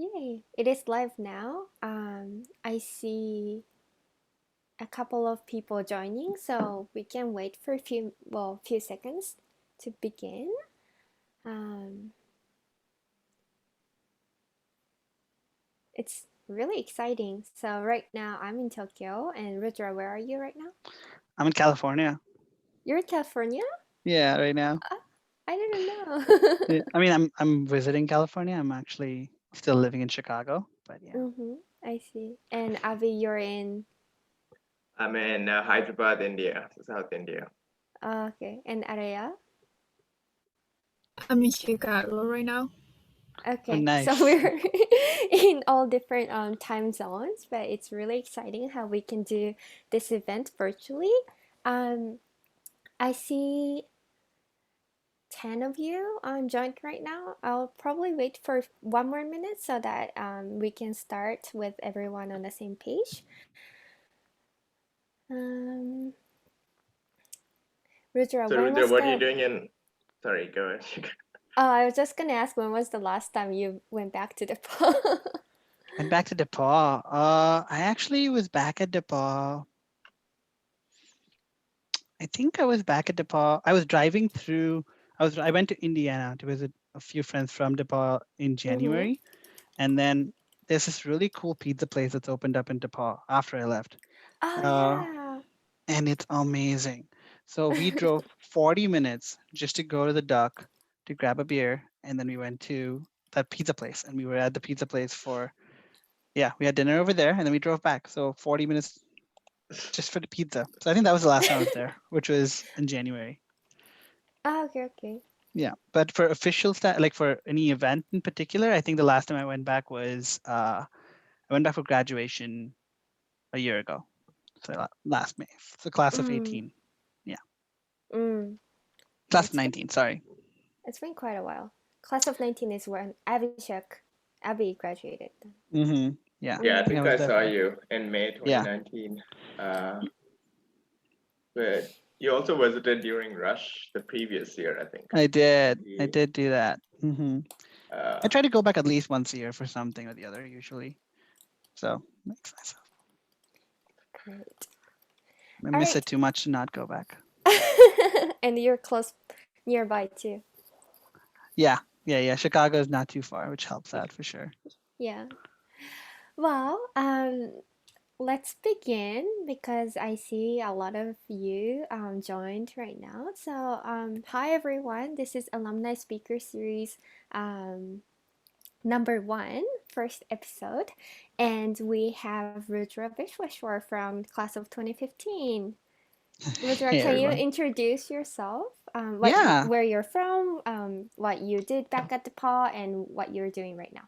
Yay! It is live now. I see a couple of people joining, so we can wait for few seconds to begin. Um, it's really exciting. So right now I'm in Tokyo, and Rudra, where are you right now? I'm in California. You're in California? Yeah, right now. Uh, I didn't know. Yeah, I mean, I'm visiting California. I'm actually still living in Chicago, but yeah. Mm-hmm. I see. And Avi, you're in. I'm in Hyderabad, India, South India. Okay. And Araya? I'm in Chicago right now. Oh, Okay, so nice. we're in all different time zones, but it's really exciting how we can do this event virtually. Um, I see 10 of you joined right now. I'll probably wait for one more minute so that we can start with everyone on the same page. Um, Rudra, So, when Rudra, was what are you the... doing in? Sorry, go ahead. Oh, I was just gonna ask when was the last time you went back to the pub? Went back to DePauw. I actually was back at DePauw. I think I was back at DePauw. I was driving through. I went to Indiana to visit a few friends from DePauw in Mm-hmm. January, and then there's this really cool pizza place that's opened up in DePauw after I left. Uh, Oh and it's amazing. So we drove 40 minutes just to go to the dock to grab a beer, and then we went to that pizza place, and we were at the pizza place for yeah, we had dinner over there, and then we drove back. So 40 minutes just for the pizza. So I think that was the last time I was there, which was in January. yeah. Okay, okay. Yeah, but for official like for any event in particular, I think the last time I went back was I went back for graduation a year ago, so last May, so class of Mm, 18. Yeah, mm. Yeah, class of 19. Sorry. it's been quite a while. Class of 19 is when Abby graduated. Mm-hmm. Yeah, Yeah, I I think I Mm. think was I there saw for. you in May Yeah, 2019. But you also visited during Rush the previous year, I think. I did. I Yeah. did do that. I Uh, try to go back at least once a year for something or the other usually. So makes sense. Great. I All miss right. it too much to not go back. And you're close nearby too. Yeah, yeah. Chicago is not too far, which helps out for sure. Yeah. Well, let's begin because I see a lot of you joined right now. So, hi everyone. This is Alumni Speaker Series um, number one, first episode, and we have Rudra Vishweshwar from class of 2015. Rudra, Hey can you everyone. introduce yourself? Yeah, Where you're from, what you did back at DePauw, and what you're doing right now.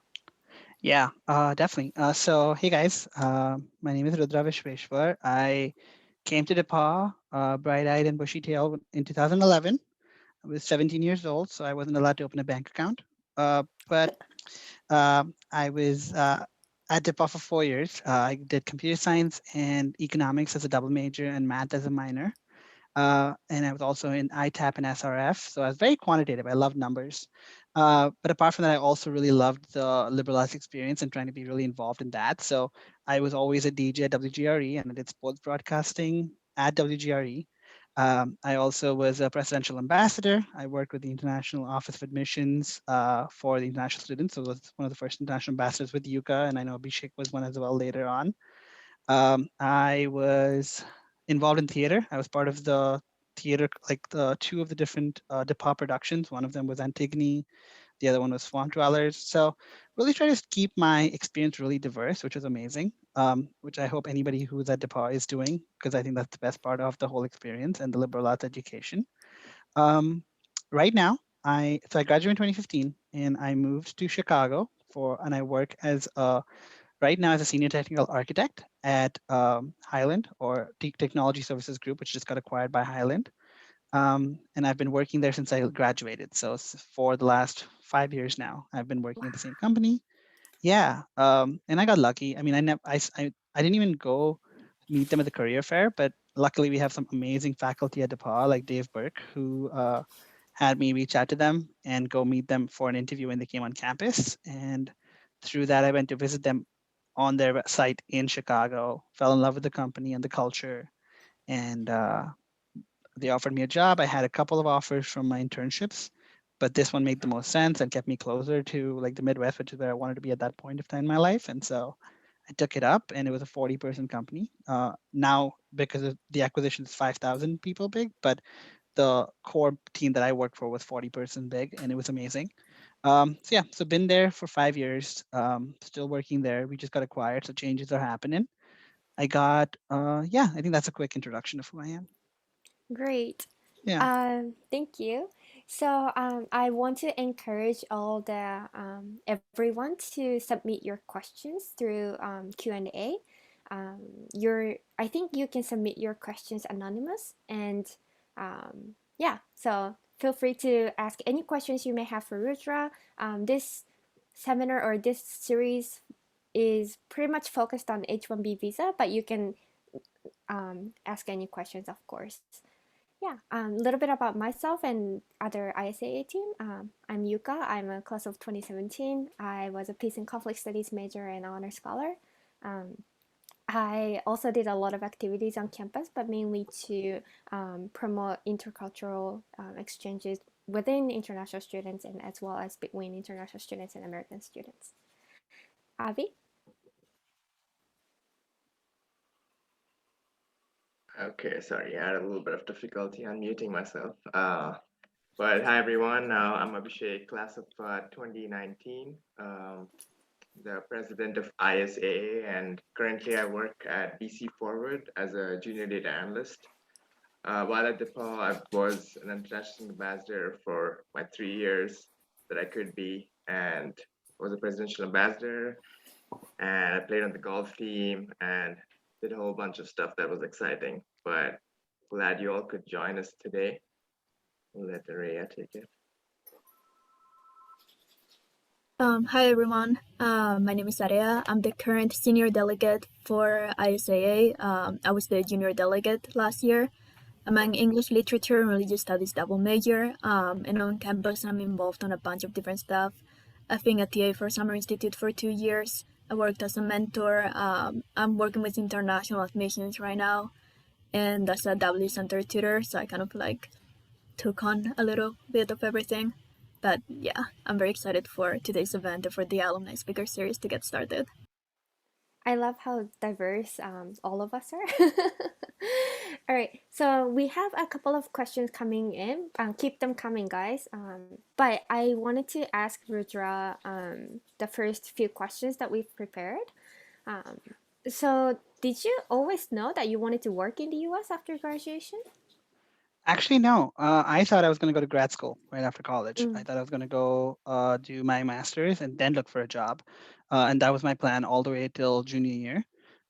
yeah, definitely. So hey guys, my name is Rudra Vishweshwar. I came to DePauw, bright-eyed and bushy-tailed in 2011. I was 17 years old, so I wasn't allowed to open a bank account. But I was at DePauw for 4 years. I did computer science and economics as a double major and math as a minor. And I was also in ITAP and SRF. So I was very quantitative. I loved numbers. But apart from that, I also really loved the liberal arts experience and trying to be really involved in that. So I was always a DJ at WGRE and I did sports broadcasting at WGRE. I also was a presidential ambassador. I worked with the International Office of Admissions for the international students. So I was one of the first international ambassadors with Yuka, and I know Abhishek was one as well later on. I was involved in theater. I was part of the theater, like the two of the different DePauw productions. One of them was Antigone, the other one was Swamp Dwellers. So really try to keep my experience really diverse, which was amazing. Which I hope anybody who's at DePauw is doing, because I think that's the best part of the whole experience and the liberal arts education. Um, right now, I graduated in 2015 and I moved to Chicago and I work as a right now as a senior technical architect at Highland or Technology Services Group, which just got acquired by Highland. And I've been working there since I graduated. So for the last 5 years now, I've been working at the same company. Yeah, and I got lucky. I mean, I didn't even go meet them at the career fair, but luckily we have some amazing faculty at DePauw, like Dave Burke, who had me reach out to them and go meet them for an interview when they came on campus. And Through that, I went to visit them on their site in Chicago, fell in love with the company and the culture, and they offered me a job. I had a couple of offers from my internships, but this one made the most sense and kept me closer to like the Midwest, which is where I wanted to be at that point of time in my life. And so I took it up, and it was a 40-person company. Now, because of the acquisition, it's 5,000 people big, but the core team that I worked for was 40-person big, and it was amazing. So yeah, so been there for 5 years, still working there. We just got acquired, so changes are happening. I think that's a quick introduction of who I am. Great. Yeah. Thank you. So I want to encourage all the everyone to submit your questions through Q&A. Um, I think you can submit your questions anonymous, and yeah, so feel free to ask any questions you may have for Rudra. This seminar or this series is pretty much focused on H-1B visa, but you can ask any questions, of course. Yeah, a little bit about myself and other ISAA team. I'm Yuka. I'm a class of 2017. I was a Peace and Conflict Studies major and honor scholar. Um, I also did a lot of activities on campus, but mainly to promote intercultural exchanges within international students and as well as between international students and American students. Avi? Okay, sorry, I had a little bit of difficulty unmuting myself. But hi everyone, I'm Abhishek, class of 2019, the president of ISAA, and currently I work at BC Forward as a junior data analyst. While at DePauw, I was an international ambassador for my 3 years that I could be, and was a presidential ambassador, and I played on the golf team and did a whole bunch of stuff that was exciting. But glad you all could join us today. We'll let Area take it. Hi everyone. My name is Area. I'm the current senior delegate for ISAA. I was the junior delegate last year. I'm an English literature and religious studies double major. And on campus, I'm involved on a bunch of different stuff. I've been a TA for Summer Institute for 2 years. I worked as a mentor. I'm working with international admissions right now, and as a W Center tutor. So I kind of like took on a little bit of everything. But yeah, I'm very excited for today's event and for the Alumni Speaker Series to get started. I love how diverse all of us are. All right, so we have a couple of questions coming in. Keep them coming, guys. But I wanted to ask Rudra the first few questions that we've prepared. Um, so, did you always know that you wanted to work in the US after graduation? Actually, no. I thought I was going to go to grad school right after college. I Mm, thought I was going to go do my master's and then look for a job. And that was my plan all the way till junior year.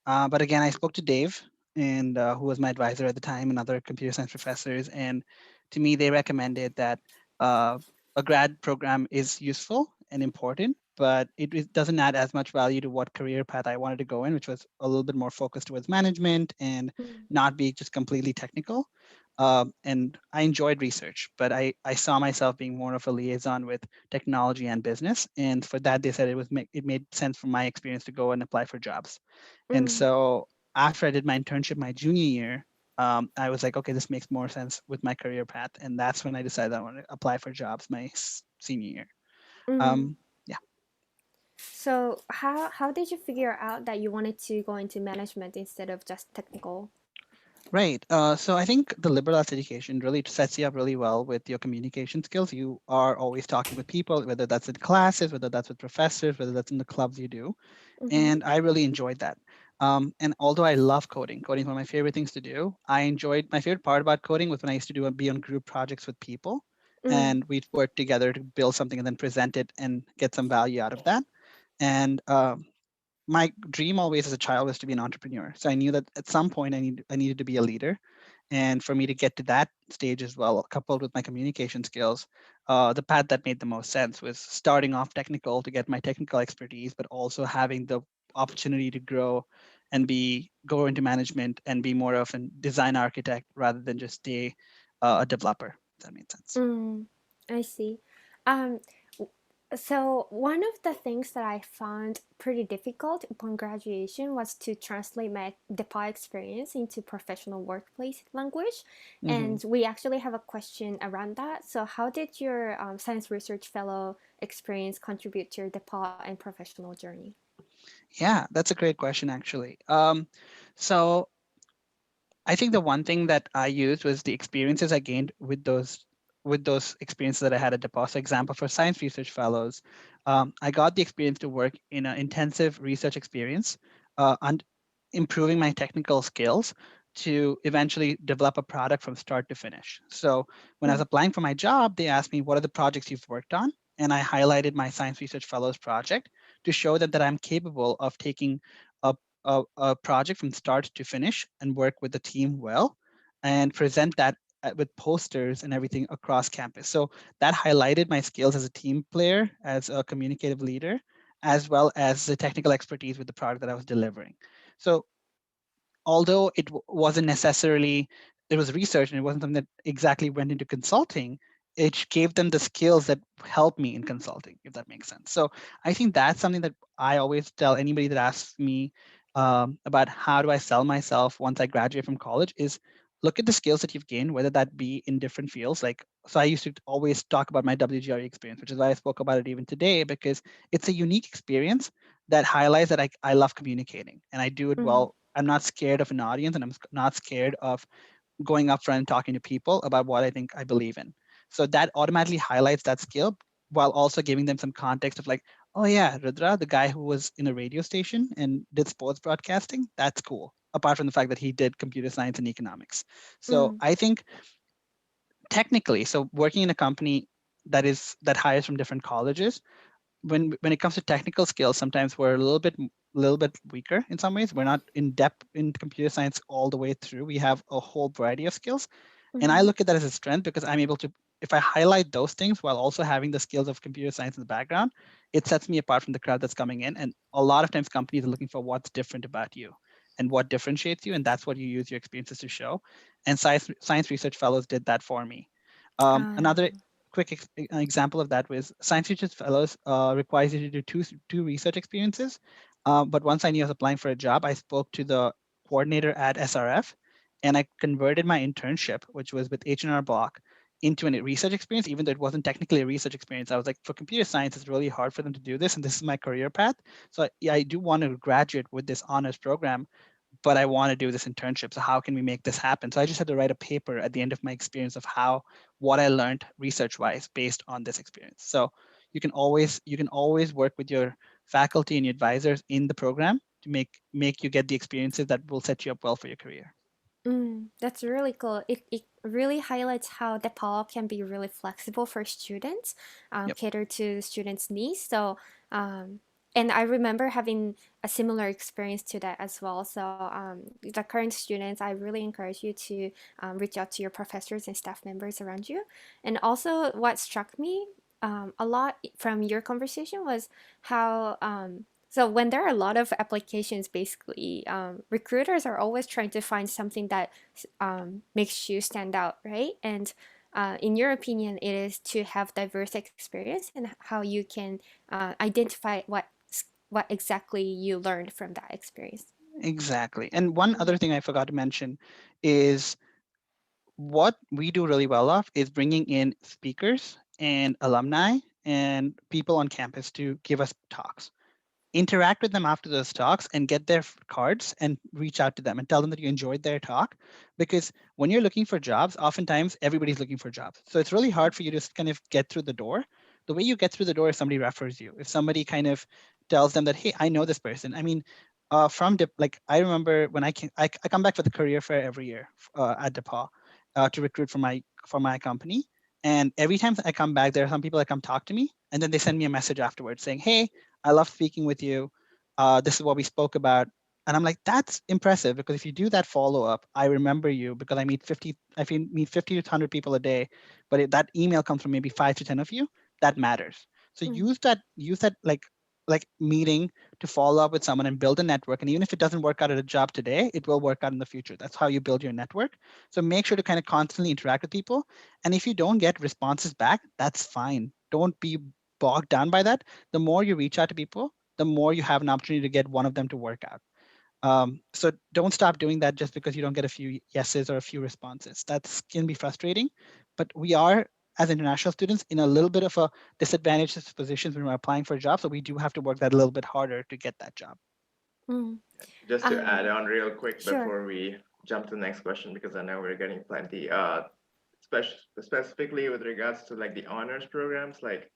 But again, I spoke to Dave, and who was my advisor at the time, and other computer science professors. And to me, they recommended that uh, a grad program is useful and important, but it doesn't add as much value to what career path I wanted to go in, which was a little bit more focused towards management and mm, not be just completely technical. And I enjoyed research, but I saw myself being more of a liaison with technology and business. And for that, they said it made sense from my experience to go and apply for jobs. And mm, so after I did my internship my junior year, I was like, okay, this makes more sense with my career path. And that's when I decided I want to apply for jobs my senior year. mm. Um, yeah. So, how did you figure out that you wanted to go into management instead of just technical? Right. So I think the liberal arts education really sets you up really well with your communication skills. You are always talking with people, whether that's in classes, whether that's with professors, whether that's in the clubs you do. Mm-hmm. And I really enjoyed that. And although I love coding is one of my favorite things to do. My favorite part about coding was when I used to be on group projects with people, Mm, and we'd work together to build something and then present it and get some value out of that. And my dream always as a child was to be an entrepreneur. So I knew that at some point I needed to be a leader. And for me to get to that stage as well, coupled with my communication skills, the path that made the most sense was starting off technical to get my technical expertise, but also having the opportunity to grow and go into management and be more of a design architect rather than just a developer. If that made sense. mm, I see. Um, So, one of the things that I found pretty difficult upon graduation was to translate my DePauw experience into professional workplace language. Hmm. And we actually have a question around that. So, how did your science research fellow experience contribute to your DePauw and professional journey? Yeah, that's a great question, actually. So I think the one thing that I used was the experiences I gained with those experiences that I had at DePauw. So example, for science research fellows, I got the experience to work in an intensive research experience and improving my technical skills to eventually develop a product from start to finish. So when I was Mm, applying for my job, they asked me, what are the projects you've worked on? And I highlighted my science research fellows project to show them that I'm capable of taking a a project from start to finish and work with the team well and present that with posters and everything across campus. So that highlighted my skills as a team player, as a communicative leader, as well as the technical expertise with the product that I was delivering. So although wasn't necessarily, it was research and it wasn't something that exactly went into consulting, it gave them the skills that help me in consulting, if that makes sense. So I think that's something that I always tell anybody that asks me about how do I sell myself once I graduate from college is look at the skills that you've gained, whether that be in different fields. Like, so I used to always talk about my WGRE experience, which is why I spoke about it even today, because it's a unique experience that highlights that I love communicating and I do it mm, well. I'm not scared of an audience and I'm not scared of going up front and talking to people about what I think I believe in. So that automatically highlights that skill while also giving them some context of like, oh yeah, Rudra, the guy who was in a radio station and did sports broadcasting, that's cool. Apart from the fact that he did computer science and economics. So mm, I think technically, so working in a company that hires from different colleges, when it comes to technical skills, sometimes we're a little bit weaker in some ways. We're not in depth in computer science all the way through. We have a whole variety of skills, and I mm, look at that as a strength because I'm able to, if I highlight those things while also having the skills of computer science in the background, it sets me apart from the crowd that's coming in. And a lot of times companies are looking for what's different about you and what differentiates you, and that's what you use your experiences to show. And science research fellows did that for me. Another uh, quick example of that was science research fellows requires you to do two research experiences. But once I knew I was applying for a job, I spoke to the coordinator at SRF, and I converted my internship, which was with H&R Block, into a research experience, even though it wasn't technically a research experience. I was like, for computer science, it's really hard for them to do this, and this is my career path. So yeah, I do want to graduate with this honors program, but I want to do this internship. So how can we make this happen? So I just had to write a paper at the end of my experience of how what I learned research wise based on this experience. So you can always work with your faculty and your advisors in the program to make you get the experiences that will set you up well for your career. that's really cool. It really highlights how DePauw can be really flexible for students, Yep. cater to students' needs. So, and I remember having a similar experience to that as well. So, the current students, I really encourage you to reach out to your professors and staff members around you. And also, what struck me a lot from your conversation was how so when there are a lot of applications, basically, recruiters are always trying to find something that makes you stand out, right? And in your opinion, it is to have diverse experience and how you can identify what exactly you learned from that experience. Exactly. And one Mm, other thing I forgot to mention is what we do really well of is bringing in speakers and alumni and people on campus to give us talks. Interact with them after those talks and get their cards and reach out to them and tell them that you enjoyed their talk, because when you're looking for jobs, oftentimes everybody's looking for jobs, so it's really hard for you to kind of get through the door. The way you get through the door is somebody refers you. If somebody kind of tells them that, hey, I know this person. I mean, like I remember when I come back for the career fair every year at DePauw to recruit for my company. And every time I come back, there are some people that come talk to me, and then they send me a message afterwards saying, "Hey, I love speaking with you. This is what we spoke about." And I'm like, that's impressive, because if you do that follow up, I remember you because I meet 50 to 100 people a day, but if that email comes from maybe 5 to 10 of you, that matters. So mm, use that like meeting to follow up with someone and build a network. And even if it doesn't work out at a job today, it will work out in the future. That's how you build your network. So make sure to kind of constantly interact with people. And if you don't get responses back, that's fine. Don't be bogged down by that, the more you reach out to people, the more you have an opportunity to get one of them to work out. So don't stop doing that just because you don't get a few yeses or a few responses. That can be frustrating, but we are, as international students, in a little bit of a disadvantaged positions when we're applying for jobs. So we do have to work that a little bit harder to get that job. Mm. Just to add on real quick Sure. before we jump to the next question, because I know we're getting plenty. Specifically with regards to like the honors programs, like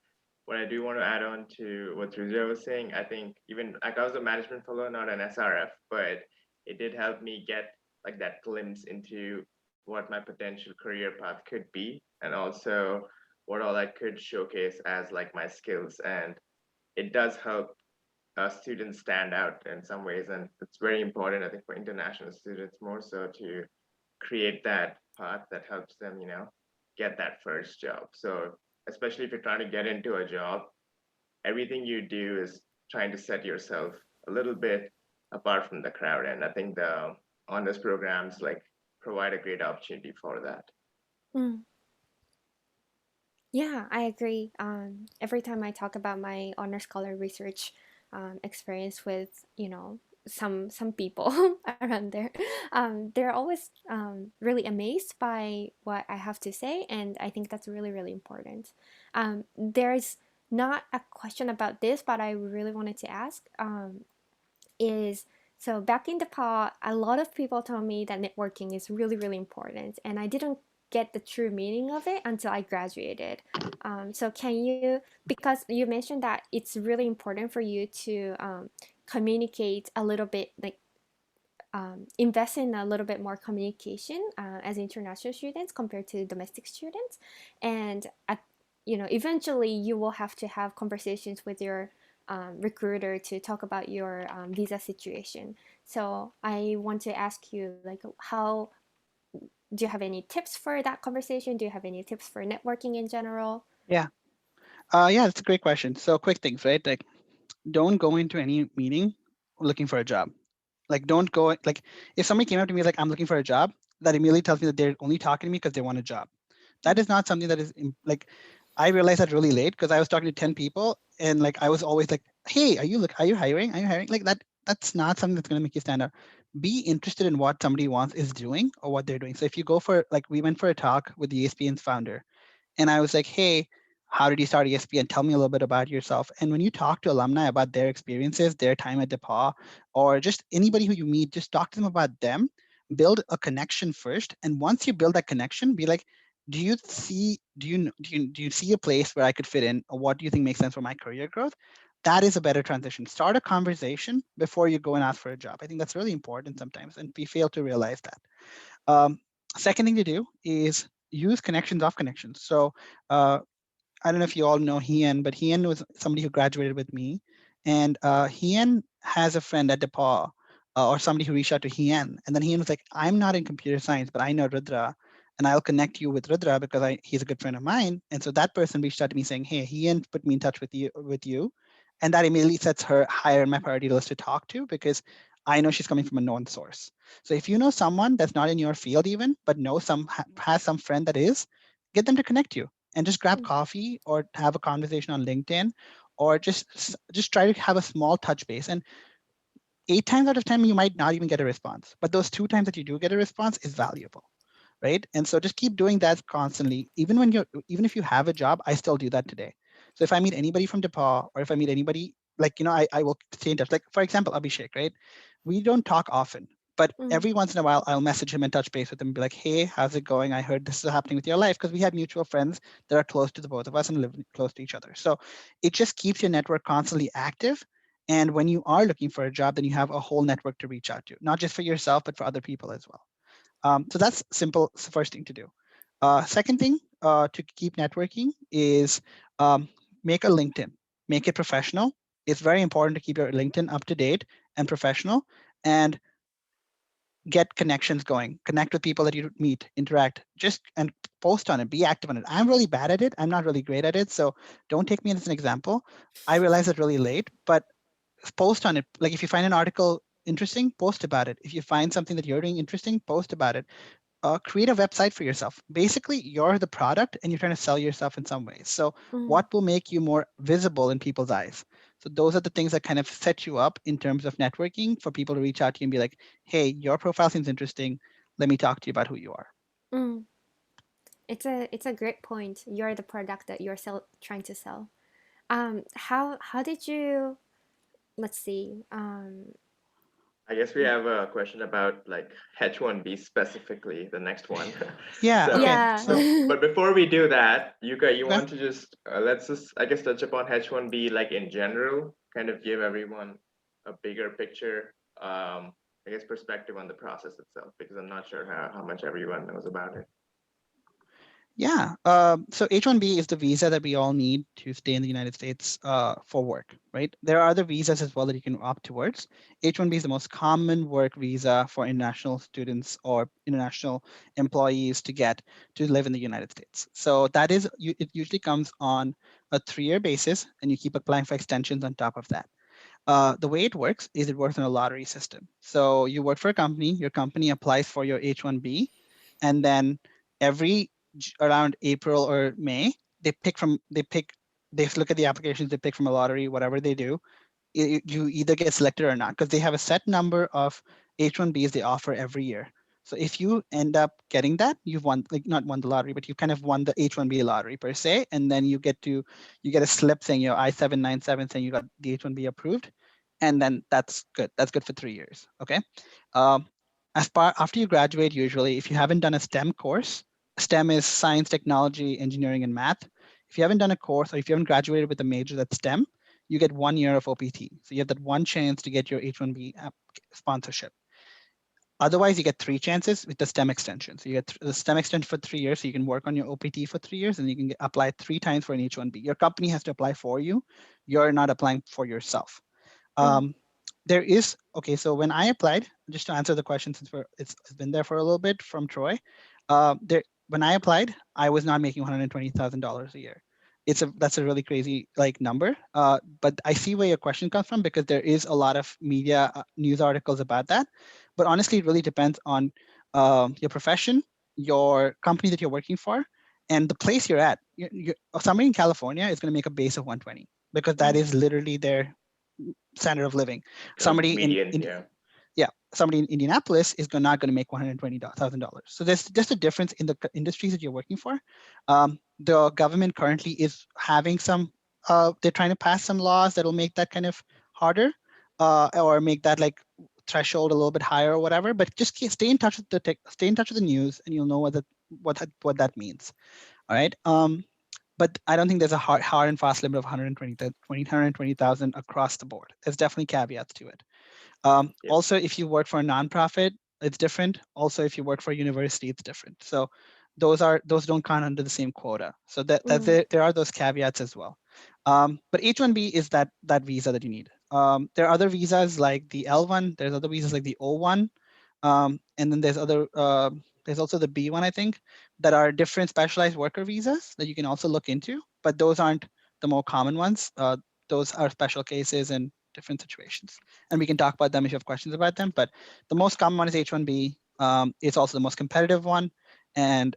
what I do want to add on to what Rudra was saying, I think even like I was a management fellow, not an SRF, but it did help me get like that glimpse into what my potential career path could be, and also what all I could showcase as like my skills. And it does help students stand out in some ways, and it's very important, I think, for international students more so to create that path that helps them, get that first job. So especially if you're trying to get into a job, everything you do is trying to set yourself a little bit apart from the crowd, and I think the honors programs like provide a great opportunity for that. Mm. Yeah, I agree. Every time I talk about my honor scholar research experience with, some people around there, they're always really amazed by what I have to say, and I think that's really, really important. There's not a question about this, but I really wanted to ask. Is so back in DePauw, a lot of people told me that networking is really, really important, and I didn't get the true meaning of it until I graduated. So can you, because you mentioned that it's really important for you to communicate a little bit, like invest in a little bit more communication as international students compared to domestic students, and eventually you will have to have conversations with your recruiter to talk about your visa situation. So I want to ask you, like, how do you have any tips for that conversation? Do you have any tips for networking in general? Yeah. Yeah, that's a great question. So quick things, right? Like, don't go into any meeting looking for a job. Like, don't go like if somebody came up to me like I'm looking for a job, that immediately tells me that they're only talking to me because they want a job. That is not something that is like I realized that really late because I was talking to 10 people and like I was always like, hey, are you hiring? Are you hiring? Like that's not something that's gonna make you stand out. Be interested in what somebody wants is doing or what they're doing. So if you go for like we went for a talk with the ESPN's founder and I was like, hey, how did you start ESPN? Tell me a little bit about yourself. And when you talk to alumni about their experiences, their time at DePauw, or just anybody who you meet, just talk to them about them, build a connection first. And once you build that connection, be like, do you see a place where I could fit in, or what do you think makes sense for my career growth? That is a better transition. Start a conversation before you go and ask for a job. I think that's really important sometimes, and we fail to realize that. Um, Second thing to do is use connections of connections. So I don't know if you all know Hien, but Hien was somebody who graduated with me, and Hien has a friend at DePauw, or somebody who reached out to Hien, and then Hien was like, "I'm not in computer science, but I know Rudra, and I'll connect you with Rudra because he's a good friend of mine." And so that person reached out to me saying, "Hey, Hien put me in touch with you," and that immediately sets her higher in my priority list to talk to because I know she's coming from a known source. So if you know someone that's not in your field even, but know has some friend that is, get them to connect you and just grab Mm, coffee or have a conversation on LinkedIn or just try to have a small touch base. And 8 times out of 10, you might not even get a response, but those 2 times that you do get a response is valuable, right? And so just keep doing that constantly. Even if you have a job, I still do that today. So if I meet anybody from DePauw or if I meet anybody, like, I will stay in touch. Like, for example, Abhishek, right? We don't talk often, but mm, every once in a while, I'll message him and touch base with him and be like, hey, how's it going? I heard this is happening with your life because we have mutual friends that are close to the both of us and live close to each other. So it just keeps your network constantly active. And when you are looking for a job, then you have a whole network to reach out to, not just for yourself, but for other people as well. So that's simple. It's the first thing to do. Second thing to keep networking is make a LinkedIn, make it professional. It's very important to keep your LinkedIn up to date and professional and get connections going, connect with people that you meet, interact, just and post on it, be active on it. I'm really bad at it. I'm not really great at it. So don't take me as an example. I realized it really late, but post on it. Like if you find an article interesting, post about it. If you find something that you're doing interesting, post about it. create a website for yourself. Basically, you're the product and you're trying to sell yourself in some ways. So Mm, what will make you more visible in people's eyes? So those are the things that kind of set you up in terms of networking for people to reach out to you and be like, hey, your profile seems interesting. Let me talk to you about who you are. mm. It's a great point. You're the product that you're trying to sell. How did you, let's see. I guess we have a question about like H1B specifically, the next one. Yeah. Okay. So, Yeah. So but before we do that, Yuka, you okay. want to just let's just I guess touch upon H1B like in general, kind of give everyone a bigger picture, I guess perspective on the process itself, because I'm not sure how much everyone knows about it. Yeah. So H-1B is the visa that we all need to stay in the United States for work, right? There are other visas as well that you can opt towards. H-1B is the most common work visa for international students or international employees to get to live in the United States. So that is, it usually comes on a 3-year basis, and you keep applying for extensions on top of that. The way it works is it works on a lottery system. So you work for a company, your company applies for your H-1B, and then every around April or May, they look at the applications, they pick from a lottery, whatever they do, you either get selected or not, because they have a set number of H-1Bs they offer every year. So if you end up getting that, you've won, like not won the lottery, but you kind of won the H-1B lottery per se, and then you get a slip saying your I-797 saying you got the H-1B approved, and then that's good. That's good for 3 years. Okay. Um, after you graduate, usually, if you haven't done a STEM course, STEM is science, technology, engineering, and math. If you haven't done a course or if you haven't graduated with a major that's STEM, you get 1 year of OPT. So you have that one chance to get your H-1B sponsorship. Otherwise, you get 3 chances with the STEM extension. So you get the STEM extension for 3 years, so you can work on your OPT for 3 years, and you can apply 3 times for an H-1B. Your company has to apply for you. You're not applying for yourself. Mm, There is, okay, so when I applied, just to answer the question, since it's been there for a little bit from Troy, when I applied, I was not making $120,000 a year. That's a really crazy like number, but I see where your question comes from, because there is a lot of media news articles about that. But honestly, it really depends on your profession, your company that you're working for, and the place you're at. Somebody in California is going to make a base of 120, because that mm, is literally their standard of living. Kind of Somebody median, yeah. yeah, somebody in Indianapolis is not going to make $120,000. So there's just a difference in the industries that you're working for. The government currently is having some, they're trying to pass some laws that will make that kind of harder, or make that like threshold a little bit higher or whatever. But just stay in touch with stay in touch with the news, and you'll know what that means. All right. But I don't think there's a hard and fast limit of 120,000 across the board. There's definitely caveats to it. Yep. Also, if you work for a nonprofit, it's different. Also, if you work for a university, it's different. So those don't count under the same quota. So mm, there are those caveats as well. But H-1B is that visa that you need. There are other visas like the L1. There's other visas like the O1, and then there's also the B1, I think, that are different specialized worker visas that you can also look into. But those aren't the more common ones. Those are special cases and different situations, and we can talk about them if you have questions about them. But the most common one is H-1B. It's also the most competitive one, and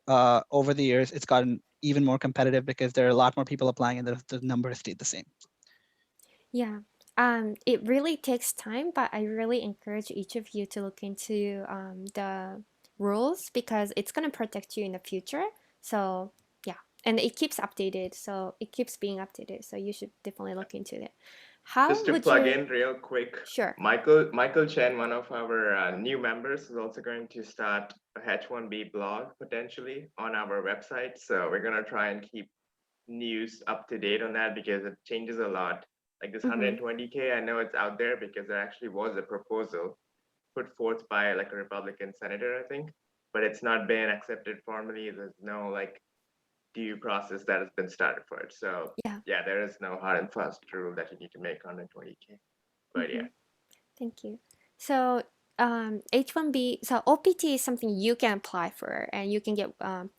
over the years, it's gotten even more competitive because there are a lot more people applying, and the number has stayed the same. yeah. It really takes time, but I really encourage each of you to look into the rules because it's gonna protect you in the future. So yeah, and it keeps updated, so it keeps being updated. So you should definitely look into it. Just How to would plug you? in real quick, Sure. Michael Chen, one of our new members, is also going to start a H1B blog potentially on our website. So we're gonna try and keep news up to date on that because it changes a lot. Like this Mm-hmm. 120K, I know it's out there because there actually was a proposal put forth by like a Republican senator, I think, but it's not been accepted formally. There's no like due process that has been started for it. So Yeah. yeah, there is no hard and fast rule that you need to make 120K. But Mm-hmm. yeah, Thank you. So, H-1B, so OPT is something you can apply for and you can get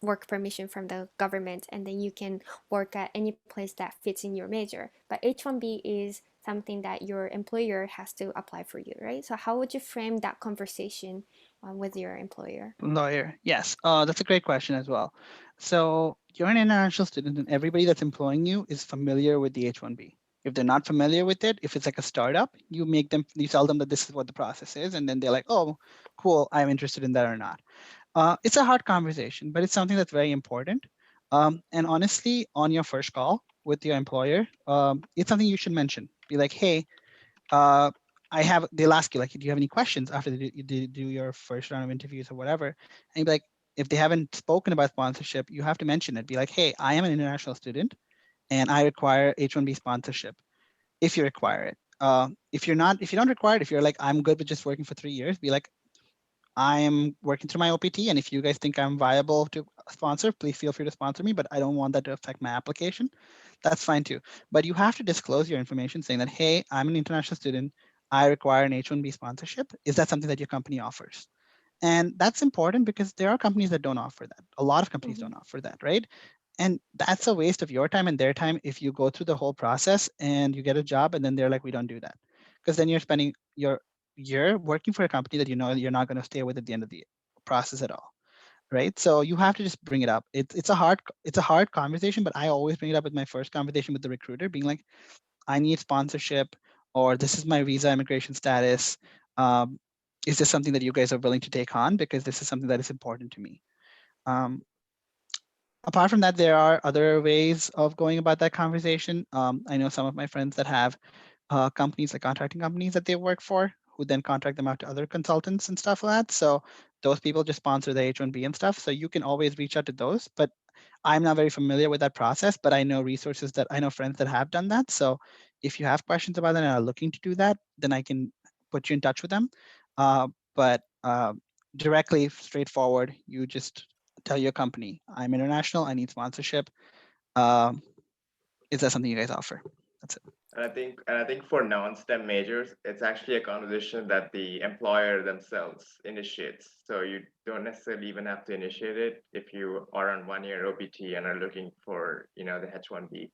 work permission from the government and then you can work at any place that fits in your major. But H-1B is something that your employer has to apply for you, right? So how would you frame that conversation with your employer? Lawyer, yes. That's a great question as well. So you're an international student, and everybody that's employing you is familiar with the H-1B. If they're not familiar with it, if it's like a startup, you tell them that this is what the process is, and then they're like, oh, cool, I'm interested in that or not. It's a hard conversation, but it's something that's very important. And honestly, on your first call with your employer, it's something you should mention. Be like, hey, uh, they'll ask you, like, do you have any questions after you do your first round of interviews or whatever? And you'd be like, if they haven't spoken about sponsorship, you have to mention it. Be like, hey, I am an international student and I require H-1B sponsorship if you require it. If you don't require it, if you're like, I'm good with just working for 3 years, be like, I am working through my OPT, and if you guys think I'm viable to sponsor, please feel free to sponsor me, but I don't want that to affect my application. That's fine too. But you have to disclose your information saying that, hey, I'm an international student. I require an H-1B sponsorship. Is that something that your company offers? And that's important because there are companies that don't offer that. A lot of companies Mm-hmm. don't offer that, right? And that's a waste of your time and their time if you go through the whole process and you get a job and then they're like, we don't do that. Because then you're spending your year working for a company that you know you're not going to stay with at the end of the process at all. Right. So you have to just bring it up. It's a hard conversation, but I always bring it up with my first conversation with the recruiter, being like, I need sponsorship, or this is my visa immigration status. Um, is this something that you guys are willing to take on? Because this is something that is important to me. Um, Apart from that, there are other ways of going about that conversation. I know some of my friends that have companies, like contracting companies that they work for, who then contract them out to other consultants and stuff like that. So those people just sponsor the H-1B and stuff. So you can always reach out to those. But I'm not very familiar with that process, but I know friends that have done that. So if you have questions about that and are looking to do that, then I can put you in touch with them. But directly, straightforward, you just tell your company, I'm international, I need sponsorship. Um, is that something you guys offer? That's it. And I think for non-STEM majors, it's actually a conversation that the employer themselves initiates. So you don't necessarily even have to initiate it if you are on 1 year OPT and are looking for, the H-1B.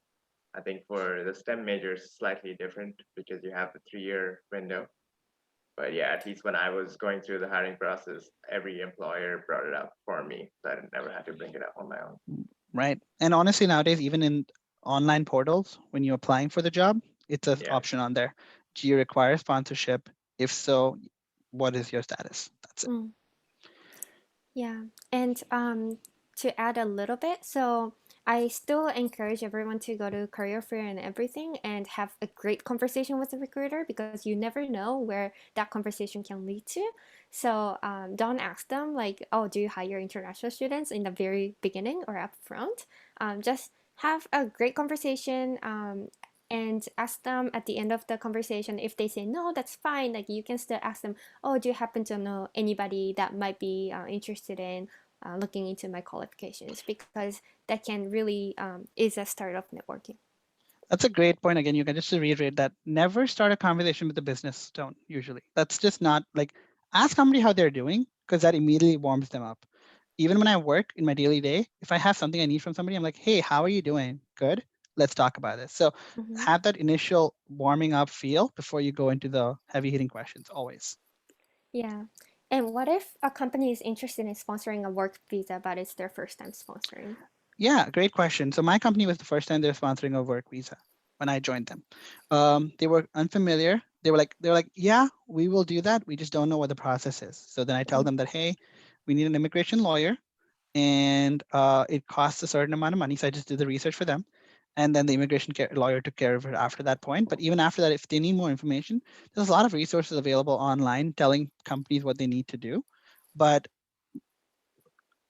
I think for the STEM majors, slightly different because you have the 3 year window. But yeah, at least when I was going through the hiring process, every employer brought it up for me. So I never had to bring it up on my own. Right. And honestly, nowadays, even in online portals, when you're applying for the job, it's an Yeah. option on there. Do you require sponsorship? If so, what is your status? That's it. Mm. Yeah, and to add a little bit, so I still encourage everyone to go to career fair and everything and have a great conversation with the recruiter because you never know where that conversation can lead to. So don't ask them like, oh, do you hire international students in the very beginning or up front? Just have a great conversation. And ask them at the end of the conversation if they say no, that's fine. Like you can still ask them, oh, do you happen to know anybody that might be interested in looking into my qualifications? Because that can really is a start of networking. That's a great point. Again, you can just to reiterate that never start a conversation with a business tone, usually. That's just not like, ask somebody how they're doing, because that immediately warms them up. Even when I work in my daily day, if I have something I need from somebody, I'm like, hey, how are you doing? Good. Let's talk about this. So Mm-hmm. have that initial warming up feel before you go into the heavy hitting questions, always. Yeah. And what if a company is interested in sponsoring a work visa, but it's their first time sponsoring? Yeah, great question. So my company was the first time they're sponsoring a work visa when I joined them. They were unfamiliar. They were like, yeah, we will do that. We just don't know what the process is. So then I tell Mm-hmm. them that, hey, we need an immigration lawyer, and it costs a certain amount of money. So I just did the research for them, and then the lawyer took care of it after that point. But even after that, if they need more information, there's a lot of resources available online telling companies what they need to do. But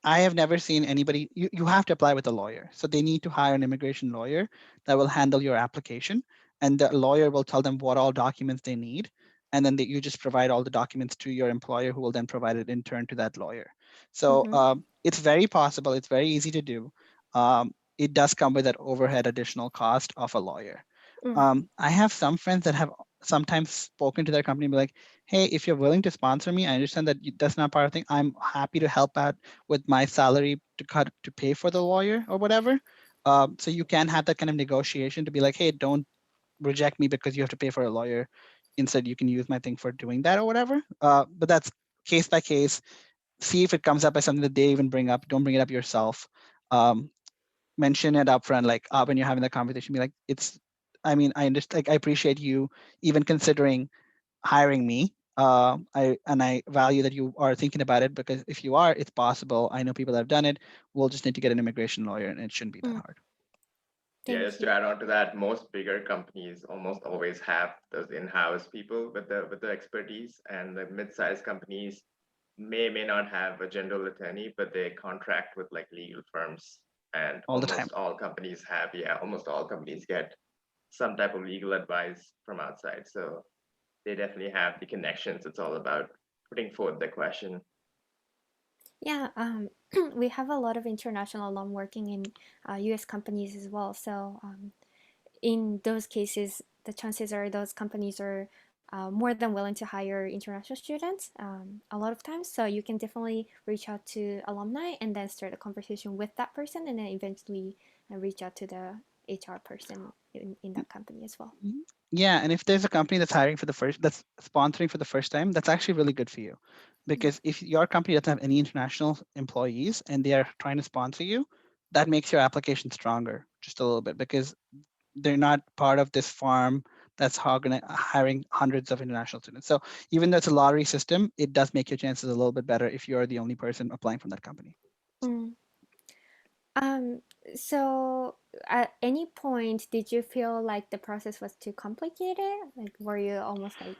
I have never seen anybody, you have to apply with a lawyer. So they need to hire an immigration lawyer that will handle your application. And the lawyer will tell them what all documents they need. And then you just provide all the documents to your employer, who will then provide it in turn to that lawyer. So Mm-hmm. it's very possible. It's very easy to do. It does come with that overhead additional cost of a lawyer. Mm. I have some friends that have sometimes spoken to their company and be like, hey, if you're willing to sponsor me, I understand that that's not part of the thing. I'm happy to help out with my salary to pay for the lawyer or whatever. So you can have that kind of negotiation to be like, hey, don't reject me because you have to pay for a lawyer. Instead, you can use my thing for doing that or whatever. But that's case by case. See if it comes up as something that they even bring up. Don't bring it up yourself. Um, Mention it up front, like when you're having the conversation, be like, it's. I mean, I understand. Like, I appreciate you even considering hiring me. I value that you are thinking about it, because if you are, it's possible. I know people that have done it. We'll just need to get an immigration lawyer, and it shouldn't be that Mm, hard. Yeah, thank just to you. add on to that, most bigger companies almost always have those in-house people with the expertise, and the mid-sized companies may not have a general attorney, but they contract with like legal firms, and All the time. almost all companies get some type of legal advice from outside. So they definitely have the connections. It's all about putting forth the question. Yeah, we have a lot of international alum working in US companies as well. So in those cases, the chances are those companies are more than willing to hire international students a lot of times. So you can definitely reach out to alumni and then start a conversation with that person, and then eventually reach out to the HR person in that company as well. Mhm. Yeah, and if there's a company that's sponsoring for the first time, that's actually really good for you, Mm. because if your company doesn't have any international employees and they are trying to sponsor you, that makes your application stronger just a little bit, because they're not part of this farm that's hiring hundreds of international students. So even though it's a lottery system, it does make your chances a little bit better if you're the only person applying from that company. Mm. Um, so at any point, did you feel like the process was too complicated? Like, were you almost like,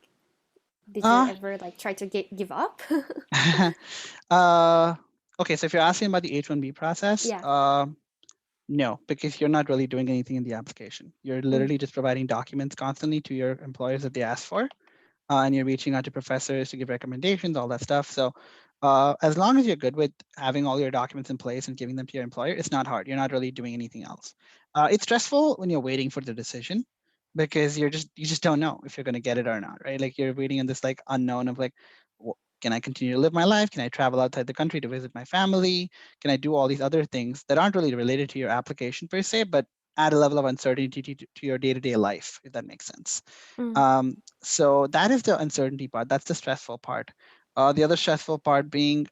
did you Uh, ever like try to give up? uh, okay, so if you're asking about the H-1B process, Yeah. no, because you're not really doing anything in the application. You're Mm, literally just providing documents constantly to your employers that they ask for, and you're reaching out to professors to give recommendations, all that stuff. So, as long as you're good with having all your documents in place and giving them to your employer, it's not hard. You're not really doing anything else. It's stressful when you're waiting for the decision, because you just don't know if you're going to get it or not, right? Like, you're waiting in this like unknown of like, can I continue to live my life? Can I travel outside the country to visit my family? Can I do all these other things that aren't really related to your application per se, but add a level of uncertainty to your day-to-day life, if that makes sense. mm, So that is the uncertainty part. That's the stressful part. The other stressful part being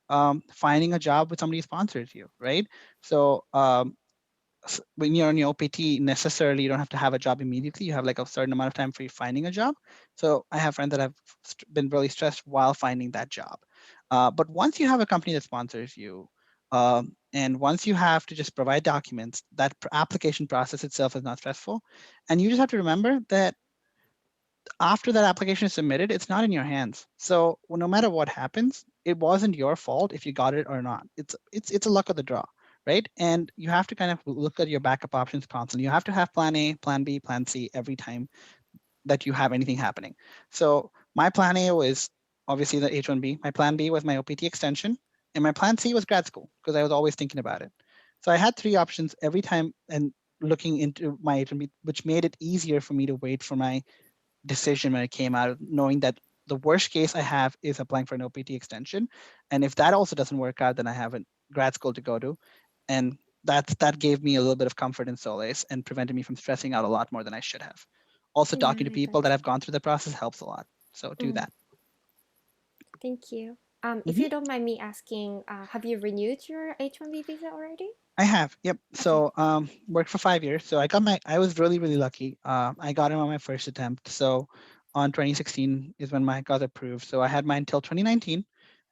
finding a job with somebody who sponsors you, right? So when you're on your OPT, necessarily you don't have to have a job immediately. You have like a certain amount of time for you finding a job. So I have friends that have been really stressed while finding that job. But once you have a company that sponsors you, and once you have to just provide documents, that application process itself is not stressful. And you just have to remember that after that application is submitted, it's not in your hands. So well, no matter what happens, it wasn't your fault if you got it or not. It's a luck of the draw, right? And you have to kind of look at your backup options constantly. You have to have plan A, plan B, plan C every time that you have anything happening. So my plan A was obviously the H-1B. My plan B was my OPT extension, and my plan C was grad school, because I was always thinking about it. So I had three options every time, and looking into my H-1B, which made it easier for me to wait for my decision when it came out, knowing that the worst case I have is applying for an OPT extension. And if that also doesn't work out, then I have a grad school to go to. And that gave me a little bit of comfort and solace, and prevented me from stressing out a lot more than I should have. Also, yeah, talking to I people that bet. have gone through the process helps a lot. So do Mm, that. thank you. If Mhm. you don't mind me asking, have you renewed your H-1B visa already? I have, yep. Okay. So worked for 5 years. So I was really, really lucky. I got it on my first attempt. So on 2016 is when mine got approved. So I had mine till 2019,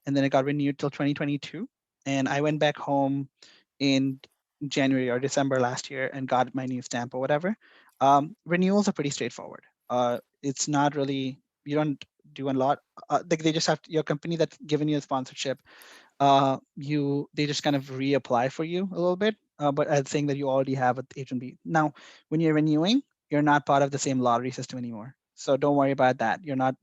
and then it got renewed till 2022. And I went back home in January or December last year and got my new stamp or whatever. Renewals are pretty straightforward. It's not really, you don't do a lot. They just have your company that's given you a sponsorship, they just kind of reapply for you a little bit, but as saying that you already have an H-1B. Now, when you're renewing, you're not part of the same lottery system anymore. So don't worry about that. You're not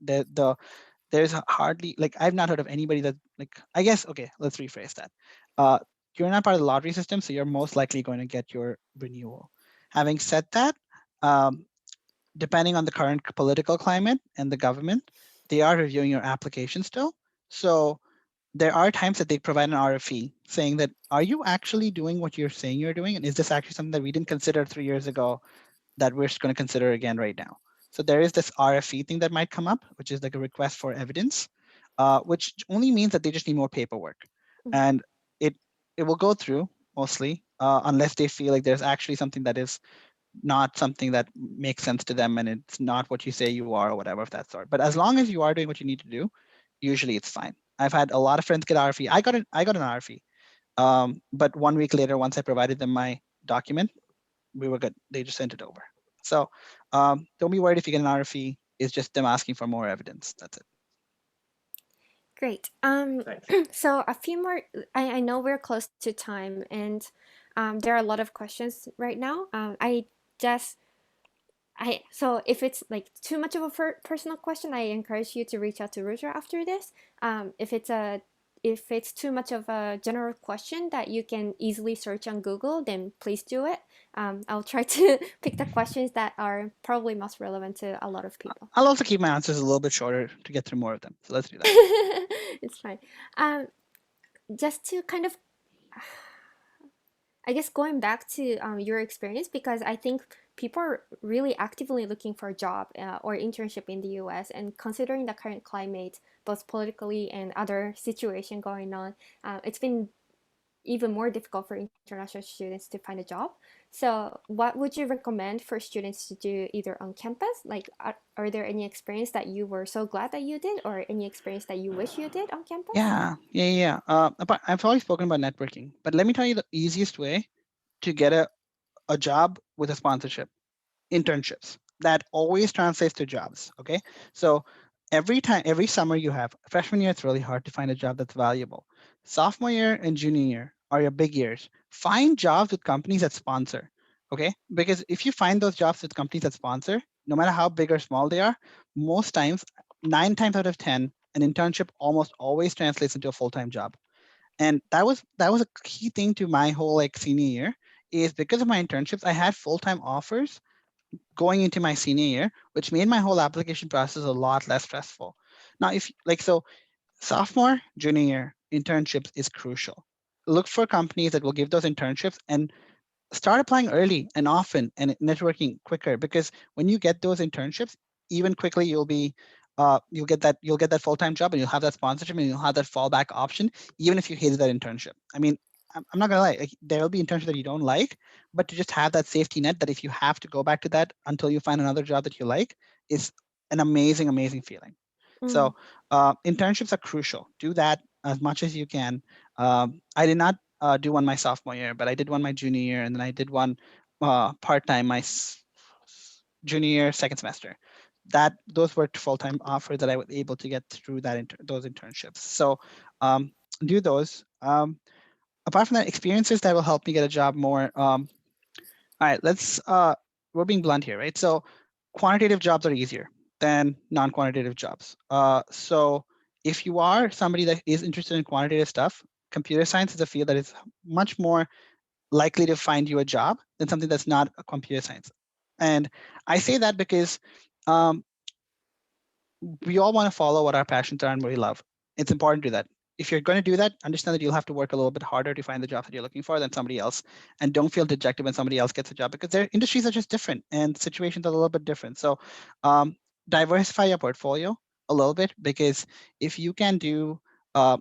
there's hardly, like, I've not heard of anybody that, like, I guess, okay, let's rephrase that. Uh, you're not part of the lottery system, so you're most likely going to get your renewal. Having said that, um, depending on the current political climate and the government, they are reviewing your application still. So there are times that they provide an RFE saying that, are you actually doing what you're saying you're doing? And is this actually something that we didn't consider 3 years ago that we're going to consider again right now. So there is this RFE thing that might come up, which is like a request for evidence, which only means that they just need more paperwork, Mm. and it it will go through mostly unless they feel like there's actually something that is not something that makes sense to them and it's not what you say you are or whatever of that sort. But as long as you are doing what you need to do, usually it's fine. I've had a lot of friends get RFE. I got an RFE. But 1 week later, once I provided them my document, we were good. They just sent it over. So don't be worried if you get an RFE. It's just them asking for more evidence. That's it. Great. Thanks. So a few more. I know we're close to time, and there are a lot of questions right now. Just so if it's like too much of a personal question, I encourage you to reach out to Rudra after this. If it's too much of a general question that you can easily search on Google, then please do it. I'll try to pick the questions that are probably most relevant to a lot of people. I'll also keep my answers a little bit shorter to get through more of them. So let's do that. It's fine. Just to kind of, I guess, going back to your experience, because I think people are really actively looking for a job or internship in the US, and considering the current climate, both politically and other situation going on, it's been even more difficult for international students to find a job. So what would you recommend for students to do either on campus? Like, are there any experience that you were so glad that you did, or any experience that you wish you did on campus? Yeah. I've already spoken about networking, but let me tell you the easiest way to get a job with a sponsorship: internships. That always translates to jobs. Okay. So every summer you have freshman year, it's really hard to find a job that's valuable. Sophomore year and junior year are your big years. Find jobs with companies that sponsor. Okay. Because if you find those jobs with companies that sponsor, no matter how big or small they are, most times, 9 times out of 10, an internship almost always translates into a full-time job. And that was a key thing to my whole like senior year, is because of my internships I had full-time offers going into my senior year, which made my whole application process a lot less stressful. Now, if like so, sophomore, junior year internships is crucial. Look for companies that will give those internships and start applying early and often and networking quicker, because when you get those internships, even quickly you'll get that full-time job and you'll have that sponsorship and you'll have that fallback option, even if you hated that internship. I mean, I'm not gonna lie, like, there will be internships that you don't like, but to just have that safety net that if you have to go back to that until you find another job that you like is an amazing feeling. Mm. So internships are crucial. Do that as much as you can. I did not do one my sophomore year, but I did one my junior year, and then I did one part time my junior year, second semester. Those were full time offers that I was able to get through those internships. So do those. Apart from that, experiences that will help me get a job more. All right, we're being blunt here, right? So quantitative jobs are easier than non-quantitative jobs. So if you are somebody that is interested in quantitative stuff, computer science is a field that is much more likely to find you a job than something that's not a computer science. And I say that because um, we all want to follow what our passions are and what we love. It's important to do that. If you're going to do that, understand that you'll have to work a little bit harder to find the job that you're looking for than somebody else. And don't feel dejected when somebody else gets a job, because their industries are just different and situations are a little bit different. So diversify your portfolio a little bit, because if you can do, I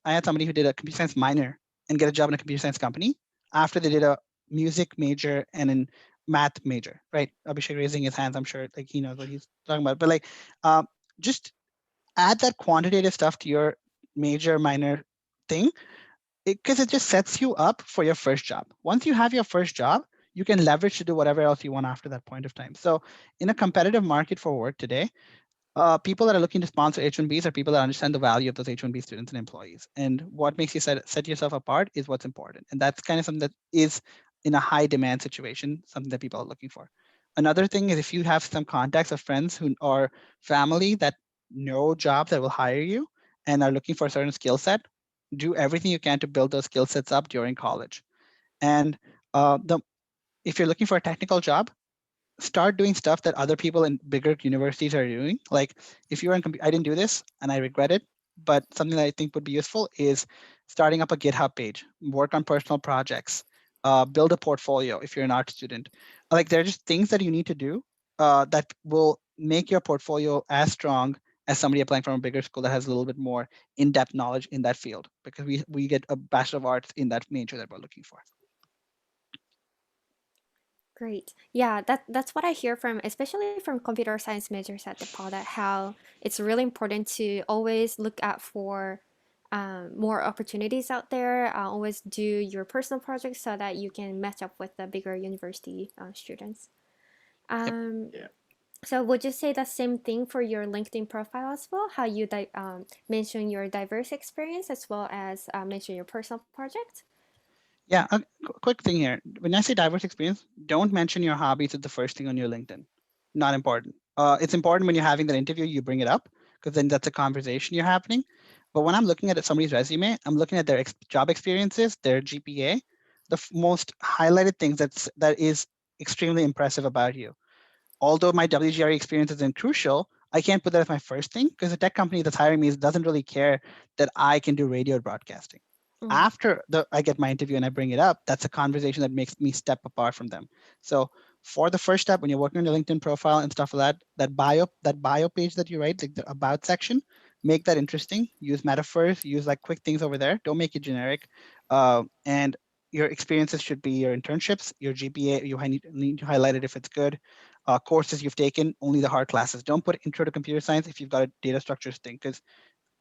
had somebody who did a computer science minor and get a job in a computer science company after they did a music major and in math major, right? Abhishek raising his hands, I'm sure like he knows what he's talking about. But like, um, just add that quantitative stuff to your major minor thing, because it just sets you up for your first job. Once you have your first job, you can leverage to do whatever else you want after that point of time. So in a competitive market for work today, people that are looking to sponsor H-1Bs are people that understand the value of those H-1B students and employees. And what makes you set yourself apart is what's important. And that's kind of something that is in a high demand situation, something that people are looking for. Another thing is if you have some contacts of friends who or family that know jobs that will hire you and are looking for a certain skill set, do everything you can to build those skill sets up during college. And if you're looking for a technical job, start doing stuff that other people in bigger universities are doing. Like if you're in, I didn't do this and I regret it, but something that I think would be useful is starting up a GitHub page, work on personal projects, build a portfolio if you're an art student. Like there are just things that you need to do that will make your portfolio as strong as somebody applying from a bigger school that has a little bit more in-depth knowledge in that field, because we get a Bachelor of Arts in that major that we're looking for. Great. Yeah, that's what I hear from, especially from computer science majors at DePauw, that how it's really important to always look out for more opportunities out there. Always do your personal projects so that you can match up with the bigger university students. Yep. Um, Yeah. so would you say the same thing for your LinkedIn profile as well? How you mention your diverse experience as well as mention your personal project? Yeah, a quick thing here. When I say diverse experience, don't mention your hobbies as the first thing on your LinkedIn. Not important. It's important when you're having that interview, you bring it up, because then that's a conversation you're happening. But when I'm looking at somebody's resume, I'm looking at their job experiences, their GPA, the most highlighted things that is extremely impressive about you. Although my WGRE experience isn't crucial, I can't put that as my first thing, because the tech company that's hiring me doesn't really care that I can do radio broadcasting. Mm, After I get my interview and I bring it up, that's a conversation that makes me step apart from them. So for the first step, when you're working on your LinkedIn profile and stuff like that, that bio page that you write, like the about section, make that interesting. Use metaphors, use like quick things over there. Don't make it generic. And your experiences should be your internships, your GPA. You need to highlight it if it's good. Courses you've taken, only the hard classes. Don't put intro to computer science if you've got a data structures thing, because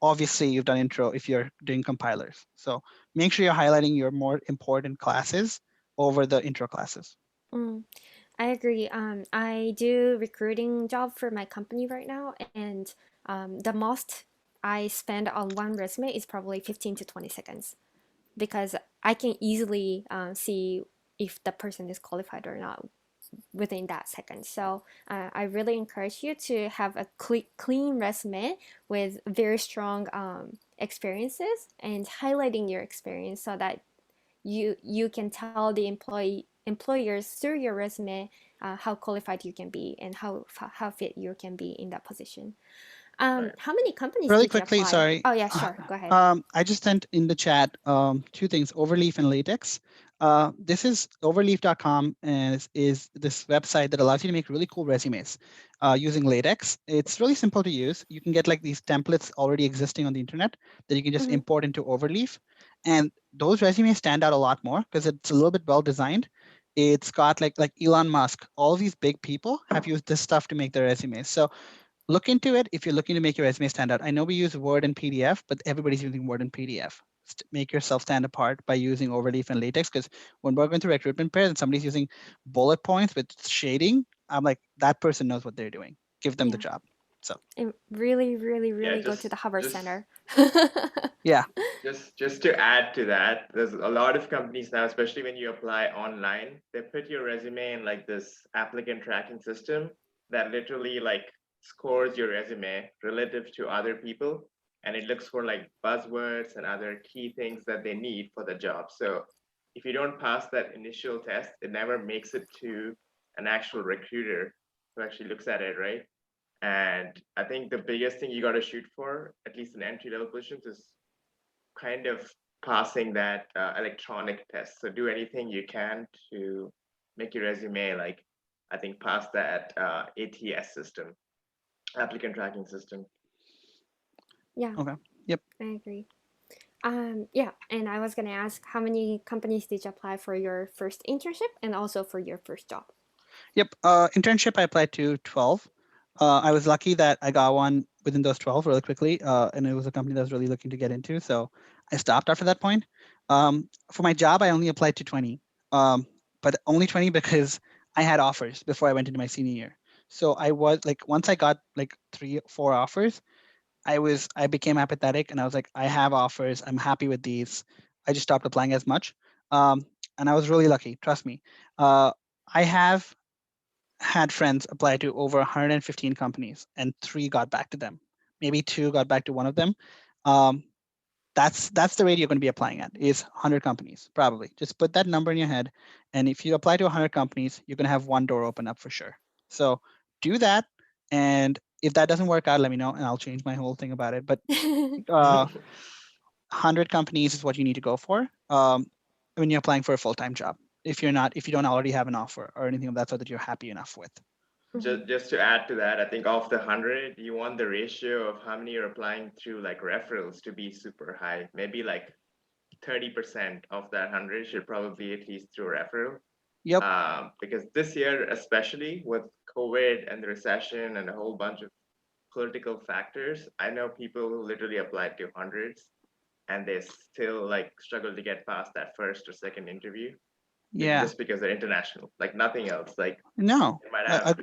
obviously you've done intro if you're doing compilers. So make sure you're highlighting your more important classes over the intro classes. mm. I agree. I do recruiting job for my company right now, and the most I spend on one resume is probably 15 to 20 seconds because I can easily see if the person is qualified or not within that second. So I really encourage you to have a clean resume with very strong experiences and highlighting your experience so that you can tell the employers through your resume how qualified you can be and how fit you can be in that position. Right. How many companies Really did you quickly, apply? sorry. Oh yeah, sure. Go ahead. I just sent in the chat two things, Overleaf and LaTeX. This is overleaf.com, and is this website that allows you to make really cool resumes using LaTeX. It's really simple to use. You can get like these templates already existing on the internet that you can just Mm-hmm. import into Overleaf. And those resumes stand out a lot more because it's a little bit well designed. It's got like Elon Musk, all these big people have used this stuff to make their resumes. So look into it if you're looking to make your resume stand out. I know we use Word and PDF, but everybody's using Word and PDF. Make yourself stand apart by using Overleaf and LaTeX, because when we're going through recruitment pairs and somebody's using bullet points with shading, I'm like, that person knows what they're doing. Give them the Yeah. job. So And really, really, Yeah, really go to the Hubbard just Center. yeah, just to add to that, there's a lot of companies now, especially when you apply online, they put your resume in like this applicant tracking system that literally like scores your resume relative to other people, and it looks for like buzzwords and other key things that they need for the job. So if you don't pass that initial test, it never makes it to an actual recruiter who actually looks at it, right? And I think the biggest thing you got to shoot for, at least in entry level positions, is kind of passing that electronic test. So do anything you can to make your resume like, I think, pass that ATS system, applicant tracking system. Yeah, okay, yep. I agree. Yeah, and I was gonna ask how many companies did you apply for your first internship and also for your first job? Yep. Internship, I applied to 12. I was lucky that I got one within those 12 really quickly, and it was a company that I was really looking to get into. So I stopped after that point. For my job, I only applied to 20, but only 20 because I had offers before I went into my senior year. So I was like, once I got like 3, 4 offers, I became apathetic, and I was like, I have offers. I'm happy with these. I just stopped applying as much. Um, and I was really lucky. Trust me. I have had friends apply to over 115 companies, and 3 got back to them. Maybe 2 got back to one of them. Um, that's the rate you're going to be applying at, is 100 companies probably. Just put that number in your head, and if you apply to 100 companies, you're going to have one door open up for sure. So do that, and if that doesn't work out, let me know, and I'll change my whole thing about it. But 100 companies is what you need to go for when you're applying for a full-time job. if you don't already have an offer or anything of that sort that you're happy enough with. Just to add to that, I think of the 100, you want the ratio of how many you're applying through like referrals to be super high. Maybe like 30% of that 100 should probably at least through referral. Yep. Because this year, especially with COVID and the recession and a whole bunch of political factors, I know people who literally applied to hundreds and they still like struggle to get past that first or second interview. Yeah. Just because they're international, like nothing else. Like no, it might have,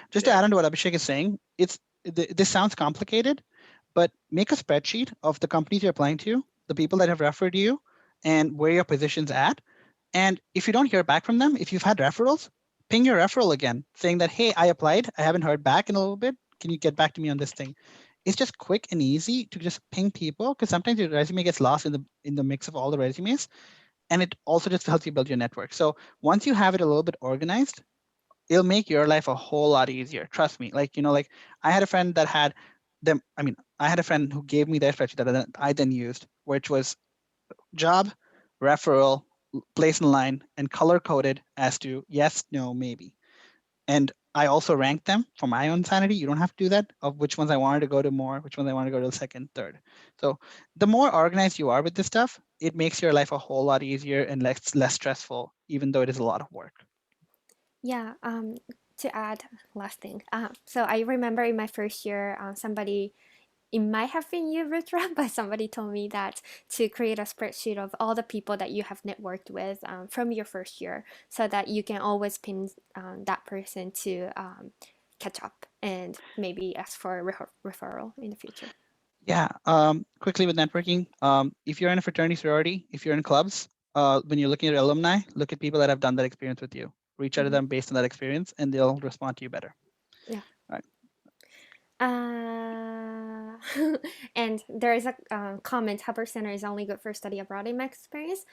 just to add on to what Abhishek is saying, this sounds complicated, but make a spreadsheet of the companies you're applying to, the people that have referred you, and where your position's at. And if you don't hear back from them, if you've had referrals, ping your referral again, saying that, hey, I applied, I haven't heard back in a little bit. Can you get back to me on this thing? It's just quick and easy to just ping people, because sometimes your resume gets lost in the mix of all the resumes. And it also just helps you build your network. So once you have it a little bit organized, it'll make your life a whole lot easier. Trust me. Like, I had a friend that had them. I mean, I had a friend who gave me their spreadsheet that I then used, which was job, referral, place in line, and color coded as to yes, no, maybe. And I also ranked them for my own sanity. You don't have to do that, of which ones I wanted to go to more, which ones I wanted to go to the second, third. So the more organized you are with this stuff, it makes your life a whole lot easier and less stressful, even though it is a lot of work. Yeah, to add last thing. So I remember in my first year, somebody, it might have been you, Rudra, but somebody told me that to create a spreadsheet of all the people that you have networked with from your first year, so that you can always pin that person to catch up and maybe ask for a referral in the future. Yeah. Quickly with networking, if you're in a fraternity sorority, if you're in clubs, when you're looking at alumni, look at people that have done that experience with you. Reach out to them based on that experience, and they'll respond to you better. Yeah. Right. And there is a comment, Hubbard Center is only good for study abroad in my experience.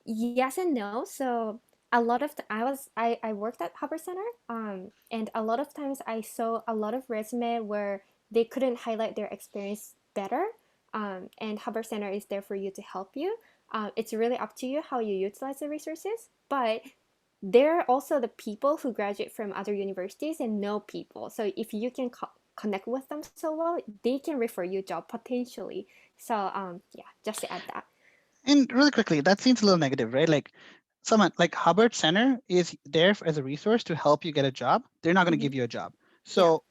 Yes and no. So a lot of I worked at Hubbard Center, and a lot of times I saw a lot of resume where they couldn't highlight their experience better, and Hubbard Center is there for you to help you. It's really up to you how you utilize the resources, but they're also the people who graduate from other universities and know people. So if you can connect with them so well, they can refer you a job potentially. So yeah, just to add that. And really quickly, that seems a little negative, right? Like someone like Hubbard Center is there as a resource to help you get a job. They're not going to give you a job. So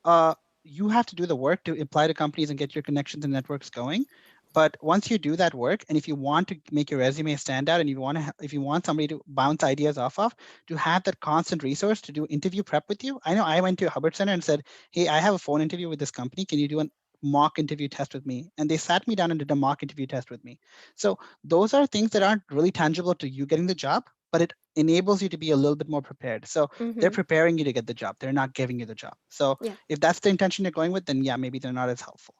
you have to do the work to apply to companies and get your connections and networks going. But once you do that work, and if you want to make your resume stand out, and if you want somebody to bounce ideas off of, to have that constant resource to do interview prep with you. I know I went to Hubbard Center and said, hey, I have a phone interview with this company. Can you do a mock interview test with me? And they sat me down and did a mock interview test with me. So those are things that aren't really tangible to you getting the job, but it enables you to be a little bit more prepared. So they're preparing you to get the job. They're not giving you the job. So if that's the intention you're going with, then yeah, maybe they're not as helpful.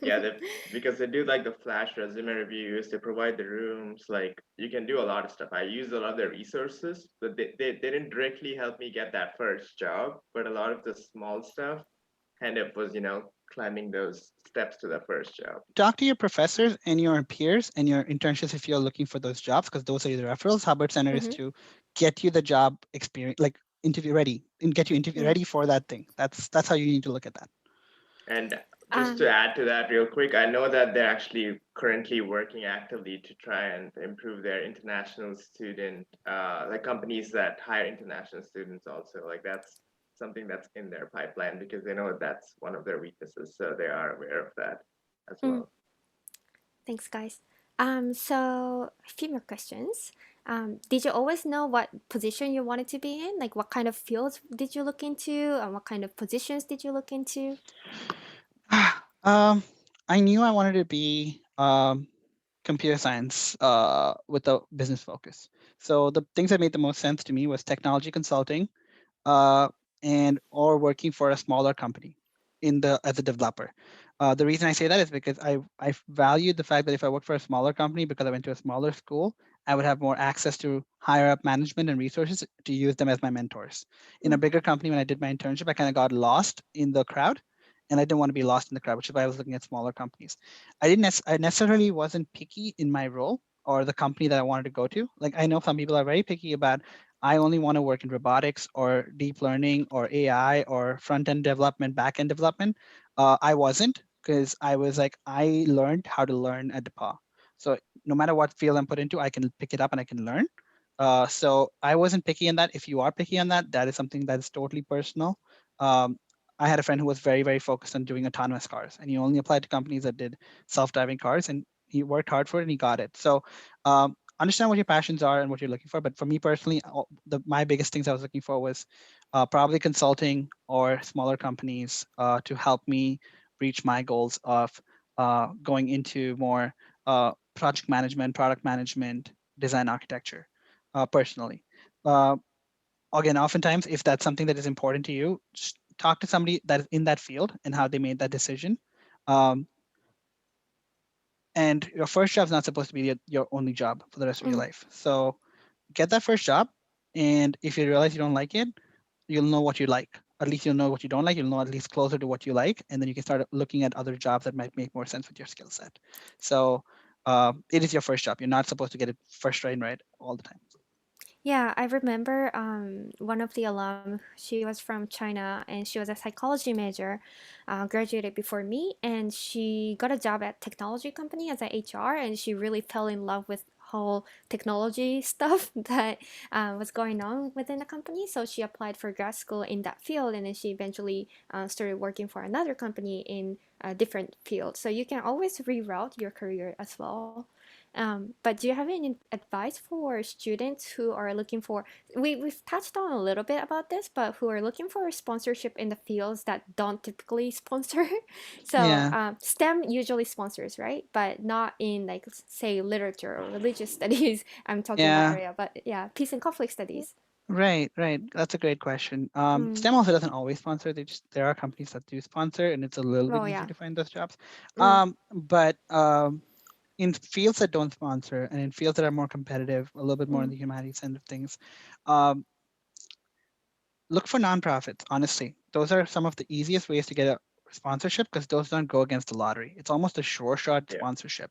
Yeah, because they do like the flash resume reviews, they provide the rooms, like you can do a lot of stuff. I use a lot of their resources, but they didn't directly help me get that first job, but a lot of the small stuff kind of was, climbing those steps to the first job. Talk to your professors and your peers and your internships if you're looking for those jobs, because those are your referrals. Hubbard Center is to get you the job experience, like interview ready, and get you interview ready for that thing. That's how you need to look at that. And just to add to that real quick, I know that they're actually currently working actively to try and improve their international student, like companies that hire international students also. Like that's something that's in their pipeline because they know that's one of their weaknesses. So they are aware of that as well. Thanks, guys. So a few more questions. Did you always know what position you wanted to be in? Like what kind of fields did you look into, and what kind of positions did you look into? I knew I wanted to be computer science with a business focus. So the things that made the most sense to me was technology consulting, and or working for a smaller company as a developer. The reason I say that is because I valued the fact that if I worked for a smaller company, because I went to a smaller school, I would have more access to higher up management and resources to use them as my mentors. In a bigger company, when I did my internship, I kind of got lost in the crowd, and I didn't want to be lost in the crowd, which is why I was looking at smaller companies. I necessarily wasn't picky in my role or the company that I wanted to go to. Like I know some people are very picky about, I only want to work in robotics or deep learning or AI or front end development, back end development. I wasn't, because I was like, I learned how to learn at DePauw. So no matter what field I'm put into, I can pick it up and I can learn. So I wasn't picky in that. If you are picky on that, that is something that is totally personal. Um, I had a friend who was very, very focused on doing autonomous cars, and he only applied to companies that did self-driving cars, and he worked hard for it and he got it. So understand what your passions are and what you're looking for. But for me personally, my biggest things I was looking for was probably consulting or smaller companies to help me reach my goals of going into more project management, product management, design architecture personally. Uh, Again, oftentimes, if that's something that is important to you, just talk to somebody that is in that field and how they made that decision. Um, and your first job is not supposed to be your only job for the rest of your Mm. life. So get that first job, and if you realize you don't like it, you'll know what you like. At least you'll know what you don't like. You'll know at least closer to what you like, and then you can start looking at other jobs that might make more sense with your skill set. So it is your first job. You're not supposed to get it first right all the time. Yeah, I remember one of the alum, she was from China and she was a psychology major, graduated before me, and she got a job at technology company as a HR, and she really fell in love with whole technology stuff that was going on within the company. So she applied for grad school in that field, and then she eventually started working for another company in a different field. So you can always reroute your career as well. But do you have any advice for students who are looking for, we've touched on a little bit about this, but who are looking for sponsorship in the fields that don't typically sponsor? So Yeah, STEM usually sponsors, right? But not in like, say, literature or religious studies. I'm talking my yeah. area, but yeah, peace and conflict studies. Right, right. That's a great question. Mm. STEM also doesn't always sponsor. There are companies that do sponsor, and it's a little bit Oh, easier yeah. to find those jobs. Mm. But in fields that don't sponsor, and in fields that are more competitive, a little bit more in Mm. the humanities end of things, um, look for nonprofits. Honestly, those are some of the easiest ways to get a sponsorship because those don't go against the lottery. It's almost a sure shot Yeah. sponsorship.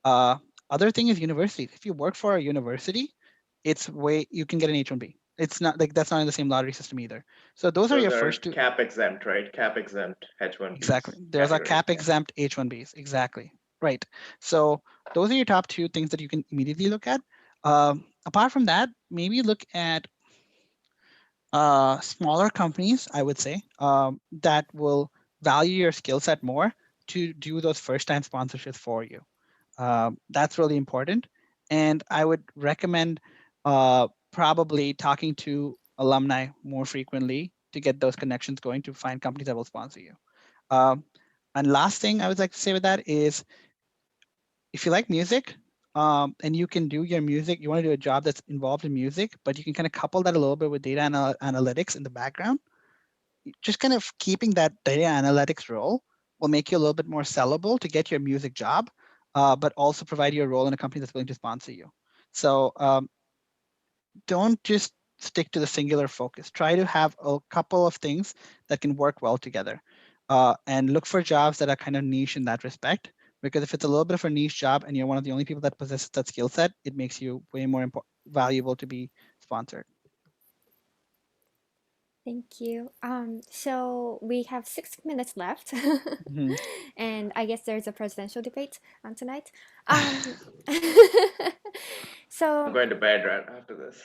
Uh, Other thing is universities. If you work for a university, it's way you can get an H-1B. It's not like that's not in the same lottery system either. So those are Those your are first two. cap exempt, right? Cap exempt Exactly. H1Bs There's a category. cap Yeah. exempt H-1Bs. Exactly. Right. So those are your top two things that you can immediately look at. Apart from that, maybe look at smaller companies, I would say, that will value your skill set more to do those first time sponsorships for you. That's really important. And I would recommend probably talking to alumni more frequently to get those connections going to find companies that will sponsor you. Um, and last thing I would like to say with that is if you like music and you can do your music, you want to do a job that's involved in music, but you can kind of couple that a little bit with data analytics in the background, just kind of keeping that data analytics role will make you a little bit more sellable to get your music job, but also provide you a role in a company that's willing to sponsor you. So don't just stick to the singular focus. Try to have a couple of things that can work well together, and look for jobs that are kind of niche in that respect. Because if it's a little bit of a niche job and you're one of the only people that possesses that skill set, it makes you way more valuable to be sponsored. Thank you. So we have 6 minutes left, Mhm. and I guess there's a presidential debate on tonight. I'm So going to bed right after this.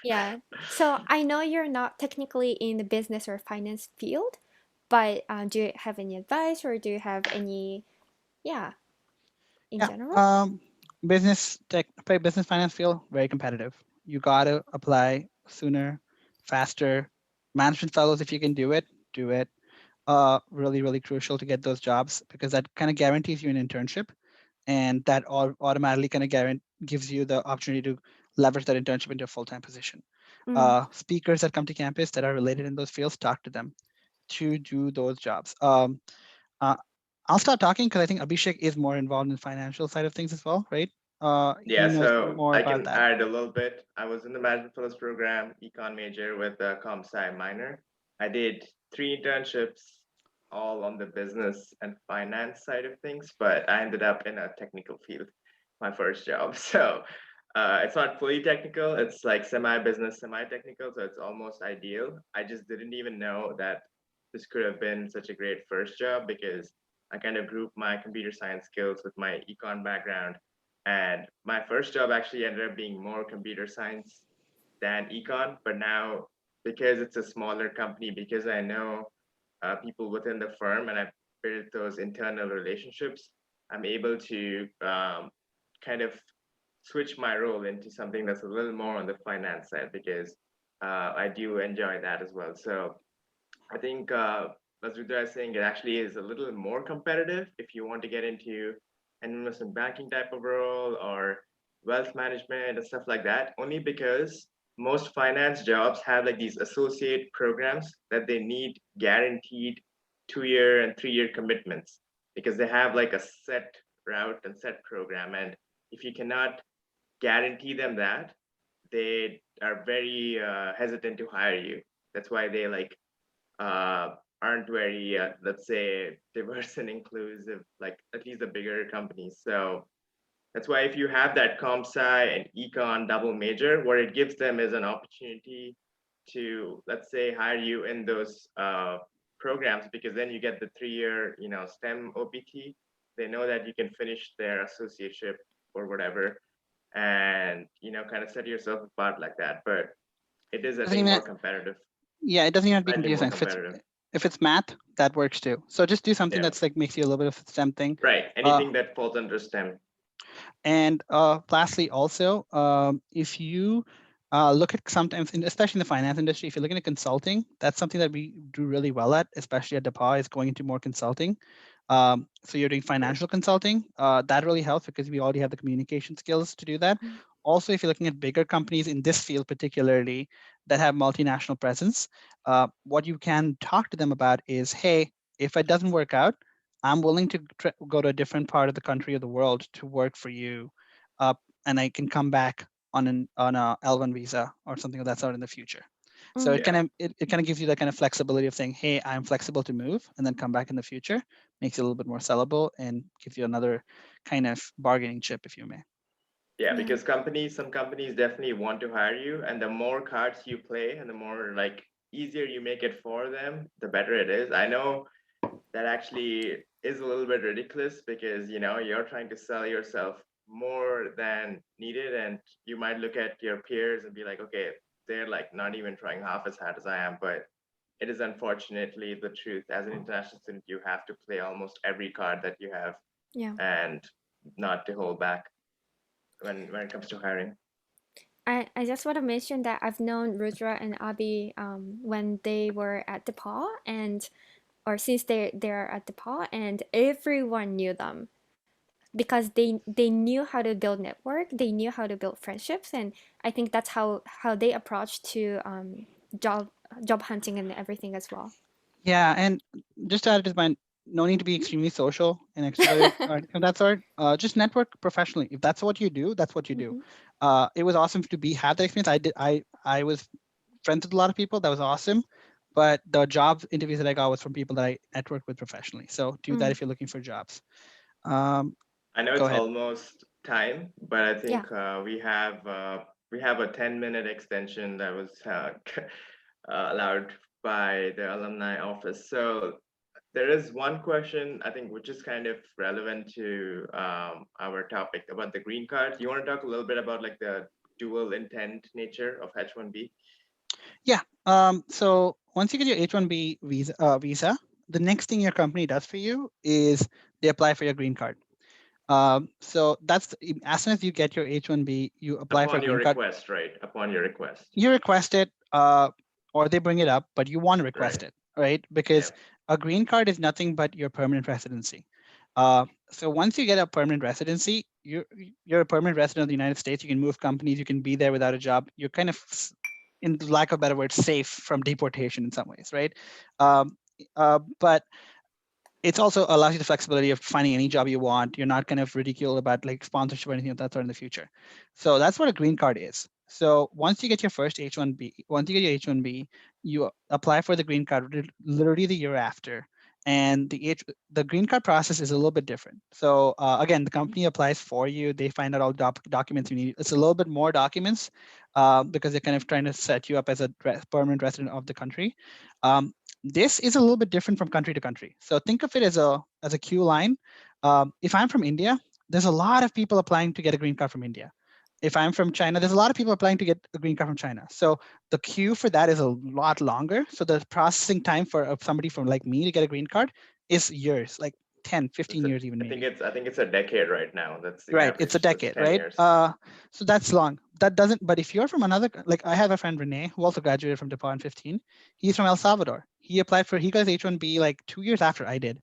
yeah, so I know you're not technically in the business or finance field, but do you have any advice or do you have any, yeah, in Yeah. general? Business finance field very competitive. You gotta apply sooner, faster. Management fellows, if you can do it, do it. Really, really crucial to get those jobs because that kind of guarantees you an internship, and that automatically kind of gives you the opportunity to leverage that internship into a full-time position. Mm. Speakers that come to campus that are related in those fields, talk to them to do those jobs. Uh, I'll start talking because I think Abhishek is more involved in the financial side of things as well, right? Yeah, He knows so more I about can that. add a little bit. I was in the management fellows program, econ major with a comp sci minor. I did 3 internships, all on the business and finance side of things, but I ended up in a technical field. my first job. So it's not fully technical. It's like semi-business, semi-technical. So it's almost ideal. I just didn't even know that this could have been such a great first job because I kind of grouped my computer science skills with my econ background. And my first job actually ended up being more computer science than econ. But now, because it's a smaller company, because I know people within the firm and I built those internal relationships, I'm able to kind of switch my role into something that's a little more on the finance side because I do enjoy that as well. So I think, as Rudra is saying, it actually is a little more competitive if you want to get into an investment banking type of role or wealth management and stuff like that, only because most finance jobs have like these associate programs that they need guaranteed 2 year and 3 year commitments because they have like a set route and set program. And if you cannot guarantee them that, they are very hesitant to hire you. That's why they like aren't very, let's say, diverse and inclusive, like at least the bigger companies. So that's why if you have that comp sci and econ double major, what it gives them is an opportunity to, let's say, hire you in those programs because then you get the 3 year, STEM OPT. They know that you can finish their associateship or whatever, and kind of set yourself apart like that. But it is, I Doesn't think, even more competitive, Yeah, it doesn't even have to be slightly computer more science. competitive. If it's math, that works too. So just do something Yeah. that's like makes you a little bit of a STEM thing. Right. Anything that falls under STEM. And lastly, also, if you look at sometimes, especially in the finance industry, if you're looking at consulting, that's something that we do really well at, especially at DePauw, is going into more consulting. So you're doing financial consulting. That really helps because we already have the communication skills to do that. Also, if you're looking at bigger companies in this field, particularly that have multinational presence, what you can talk to them about is, hey, if it doesn't work out, I'm willing to go to a different part of the country or the world to work for you, and I can come back on a L1 visa or something of that sort in the future. So it Yeah. kind of gives you that kind of flexibility of saying, hey, I'm flexible to move and then come back in the future. Makes it a little bit more sellable and gives you another kind of bargaining chip, if you may. Yeah, because some companies definitely want to hire you, and the more cards you play and the more like easier you make it for them, the better it is. I know that actually is a little bit ridiculous because you're trying to sell yourself more than needed, and you might look at your peers and be like, okay, they're like not even trying half as hard as I am. But it is unfortunately the truth. As an international student, you have to play almost every card that you have Yeah. and not to hold back when it comes to hiring. I just want to mention that I've known Rudra and Abhi when they were at DePauw and or since they're at DePauw, and everyone knew them because they knew how to build network, they knew how to build friendships, and I think that's how they approach to job job hunting and everything as well. Yeah, and just to add to mine, no need to be extremely social and extroverted or anything of that sort. Just network professionally. If that's what you do, that's what you do. It was awesome to have that experience. I was friends with a lot of people. That was awesome. But the job interviews that I got was from people that I network with professionally. So do that if you're looking for jobs. I know Go it's ahead. almost time, but I think Yeah. we have a 10-minute extension that was allowed by the alumni office. So there is one question I think which is kind of relevant to our topic about the green card. You want to talk a little bit about like the dual intent nature of H-1B? Yeah. So once you get your H-1B visa, the next thing your company does for you is they apply for your green card. So that's as soon as you get your H-1B, you apply for a Upon your green card. request, right? Upon your request. You request it, or they bring it up, but you want to request it, right? Because a green card is nothing but your permanent residency. So once you get a permanent residency, you're a permanent resident of the United States. You can move companies. You can be there without a job. You're kind of, in lack of a better word, safe from deportation in some ways, right? But it's also allows you the flexibility of finding any job you want. You're not kind of ridiculed about like sponsorship or anything of that sort in the future. So that's what a green card is. So once you get your first H-1B, once you get your H-1B, you apply for the green card literally the year after. and the green card process is a little bit different. So again, the company applies for you. They find out all documents you need. It's a little bit more documents because they're kind of trying to set you up as a permanent resident of the country. This is a little bit different from country to country. So think of it as a queue line. If I'm from India, there's a lot of people applying to get a green card from India. If I'm from China, there's a lot of people applying to get a green card from China. So the queue for that is a lot longer. So the processing time for somebody from like me to get a green card is years, like 10, 15 years even maybe. I think it's a decade right now. That's the Right. average. It's a So it's decade, 10 right? years. So that's long. That doesn't, but if you're from another, like I have a friend, Renee, who also graduated from DePauw in 15. He's from El Salvador. He got his H-1B like 2 years after I did.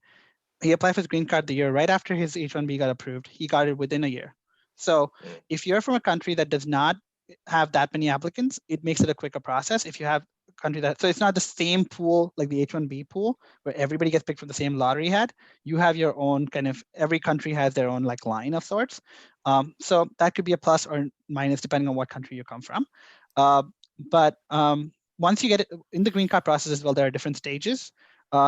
He applied for his green card the year right after his H-1B got approved. He got it within a year. So if you're from a country that does not have that many applicants, it makes it a quicker process. If you have a country that, so it's not the same pool like the H-1B pool where everybody gets picked from the same lottery hat. You have your own kind of, every country has their own like line of sorts. So that could be a plus or minus depending on what country you come from. But once you get it in the green card process as well, there are different stages.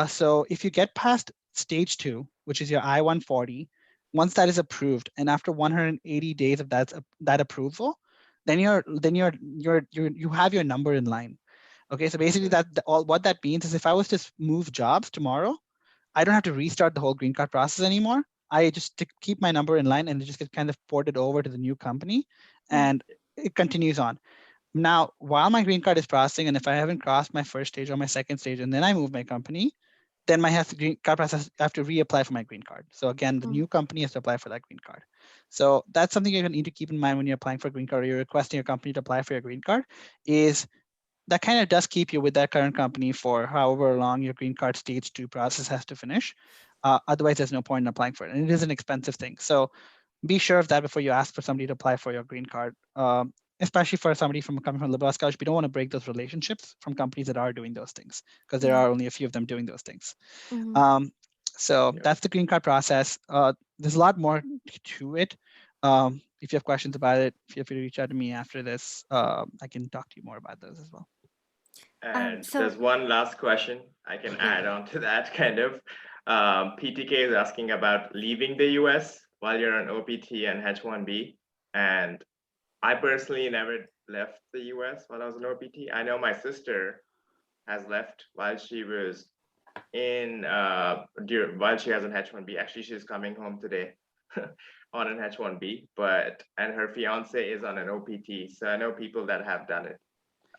So if you get past stage 2, which is your I-140, once that is approved, and after 180 days of that approval, then you have your number in line. Okay, so basically what that means is if I was to move jobs tomorrow, I don't have to restart the whole green card process anymore. I just keep my number in line and it just gets kind of ported over to the new company, and it continues on. Now, while my green card is processing, and if I haven't crossed my first stage or my second stage, and then I move my company, then my green card process, I have to reapply for my green card. So again, the new company has to apply for that green card. So that's something you need to keep in mind when you're applying for a green card or you're requesting your company to apply for your green card, is that kind of does keep you with that current company for however long your green card stage 2 process has to finish. Otherwise, there's no point in applying for it. And it is an expensive thing. So be sure of that before you ask for somebody to apply for your green card. Especially for somebody coming from liberal college, we don't want to break those relationships from companies that are doing those things because there are only a few of them doing those things. So that's the green card process. There's a lot more to it. If you have questions about it, feel free to reach out to me after this. I can talk to you more about those as well. And there's one last question I can add on to that kind of. PTK is asking about leaving the US while you're on OPT and H-1B. And I personally never left the US while I was on OPT. I know my sister has left while she was while she has an H-1B. Actually, she's coming home today on an H-1B, and her fiance is on an OPT. So I know people that have done it.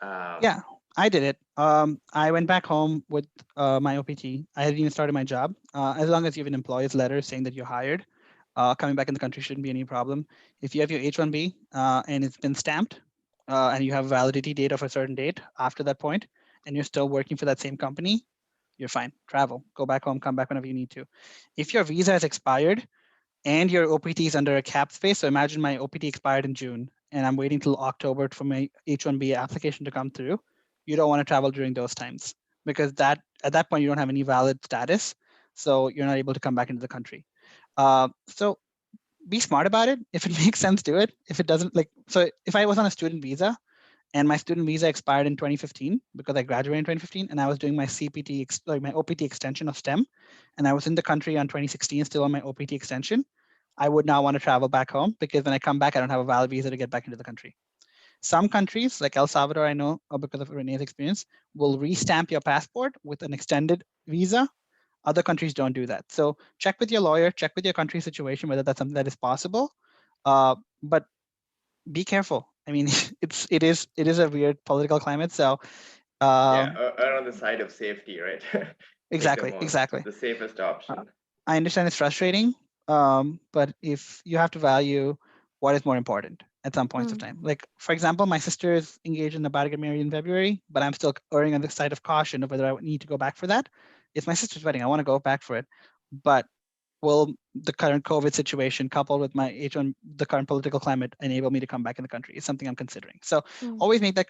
Yeah, I did it. I went back home with my OPT. I hadn't even started my job. As long as you have an employer's letter saying that you're hired, coming back in the country shouldn't be any problem. If you have your H-1B and it's been stamped and you have a validity date of a certain date after that point, and you're still working for that same company, you're fine. Travel, go back home, come back whenever you need to. If your visa has expired and your OPT is under a cap space, so imagine my OPT expired in June and I'm waiting till October for my H-1B application to come through, you don't want to travel during those times because at that point you don't have any valid status, so you're not able to come back into the country. So be smart about it. If it makes sense, do it. If it doesn't, so if I was on a student visa and my student visa expired in 2015 because I graduated in 2015 and I was doing my my OPT extension of STEM, and I was in the country on 2016 still on my OPT extension, I would not want to travel back home because when I come back, I don't have a valid visa to get back into the country. Some countries, like El Salvador, I know because of Renee's experience, will restamp your passport with an extended visa. Other countries don't do that. So check with your lawyer, check with your country situation, whether that's something that is possible. But be careful. I mean, it is a weird political climate. So err on the side of safety, right? exactly. The safest option. I understand it's frustrating, but if you have to value what is more important at some points of time. Like, for example, my sister is engaged in about to get married in February, but I'm still erring on the side of caution of whether I need to go back for that. It's my sister's wedding. I want to go back for it. But will the current COVID situation coupled with my H1, the current political climate, enable me to come back in the country? It's something I'm considering. So always make that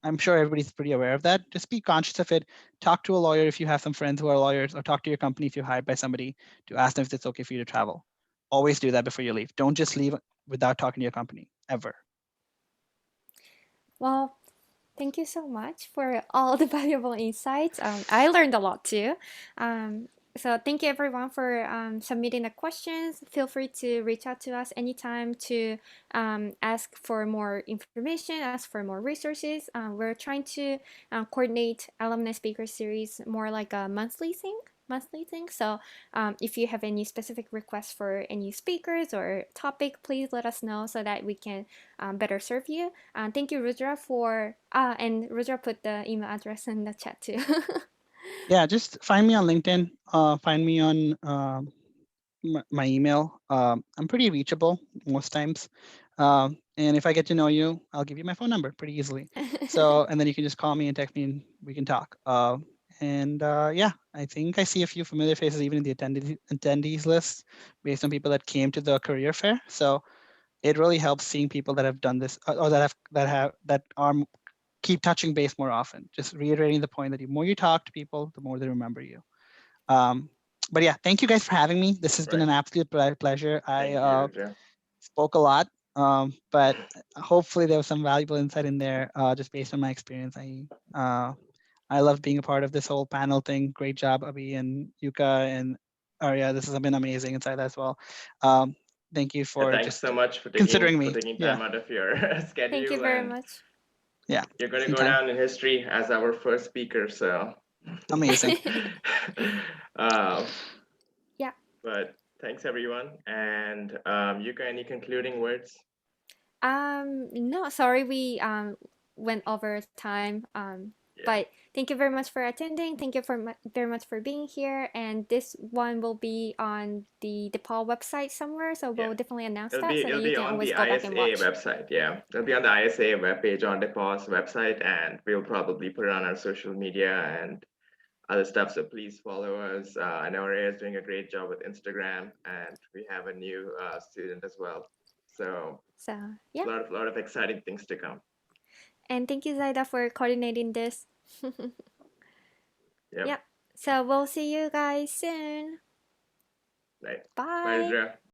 I'm sure everybody's pretty aware of that. Just be conscious of it. Talk to a lawyer if you have some friends who are lawyers, or talk to your company if you're hired by somebody to ask them if it's okay for you to travel. Always do that before you leave. Don't just leave without talking to your company, ever. Well, thank you so much for all the valuable insights. I learned a lot too. So thank you everyone for submitting the questions. Feel free to reach out to us anytime to ask for more information, ask for more resources. We're trying to coordinate alumni speaker series more like a monthly thing. So if you have any specific requests for any speakers or topic, please let us know so that we can better serve you. Thank you, Rudra, for and Rudra put the email address in the chat too. Yeah, just find me on LinkedIn. Find me on my email. I'm pretty reachable most times. And if I get to know you, I'll give you my phone number pretty easily. So, and then you can just call me and text me and we can talk. Yeah, I think I see a few familiar faces even in the attendees list based on people that came to the career fair. So it really helps seeing people that have done this or that are keep touching base more often. Just reiterating the point that the more you talk to people, the more they remember you. But yeah, thank you guys for having me. This has been an absolute pleasure. Thank you, I Rudra. spoke a lot, but hopefully there was some valuable insight in there just based on my experience. I love being a part of this whole panel thing. Great job, Abhi and Yuka and Arya. This has been amazing insight as well. Thank you for Thanks just so much for considering me. taking Yeah, time out of your Thank you schedule, very and much. yeah. you're going to go Anytime. down in history as our first speaker. So Amazing. Yeah. But thanks everyone. And Yuka, any concluding words? No, sorry we went over time. Yeah, But thank you very much for attending. Thank you very much for being here. And this one will be on the DePauw website somewhere, so yeah. we'll definitely announce that so that It'll you be can on always the go back and ISAA watch. website. Yeah, it'll be on the ISAA webpage on DePauw's website, and we'll probably put it on our social media and other stuff. So please follow us. I know Ray is doing a great job with Instagram, and we have a new student as well. So So yeah. lot of exciting things to come. And thank you, Zaida, for coordinating this. Yep. Yep. So we'll see you guys soon. Right. Bye, Bye. Rudra.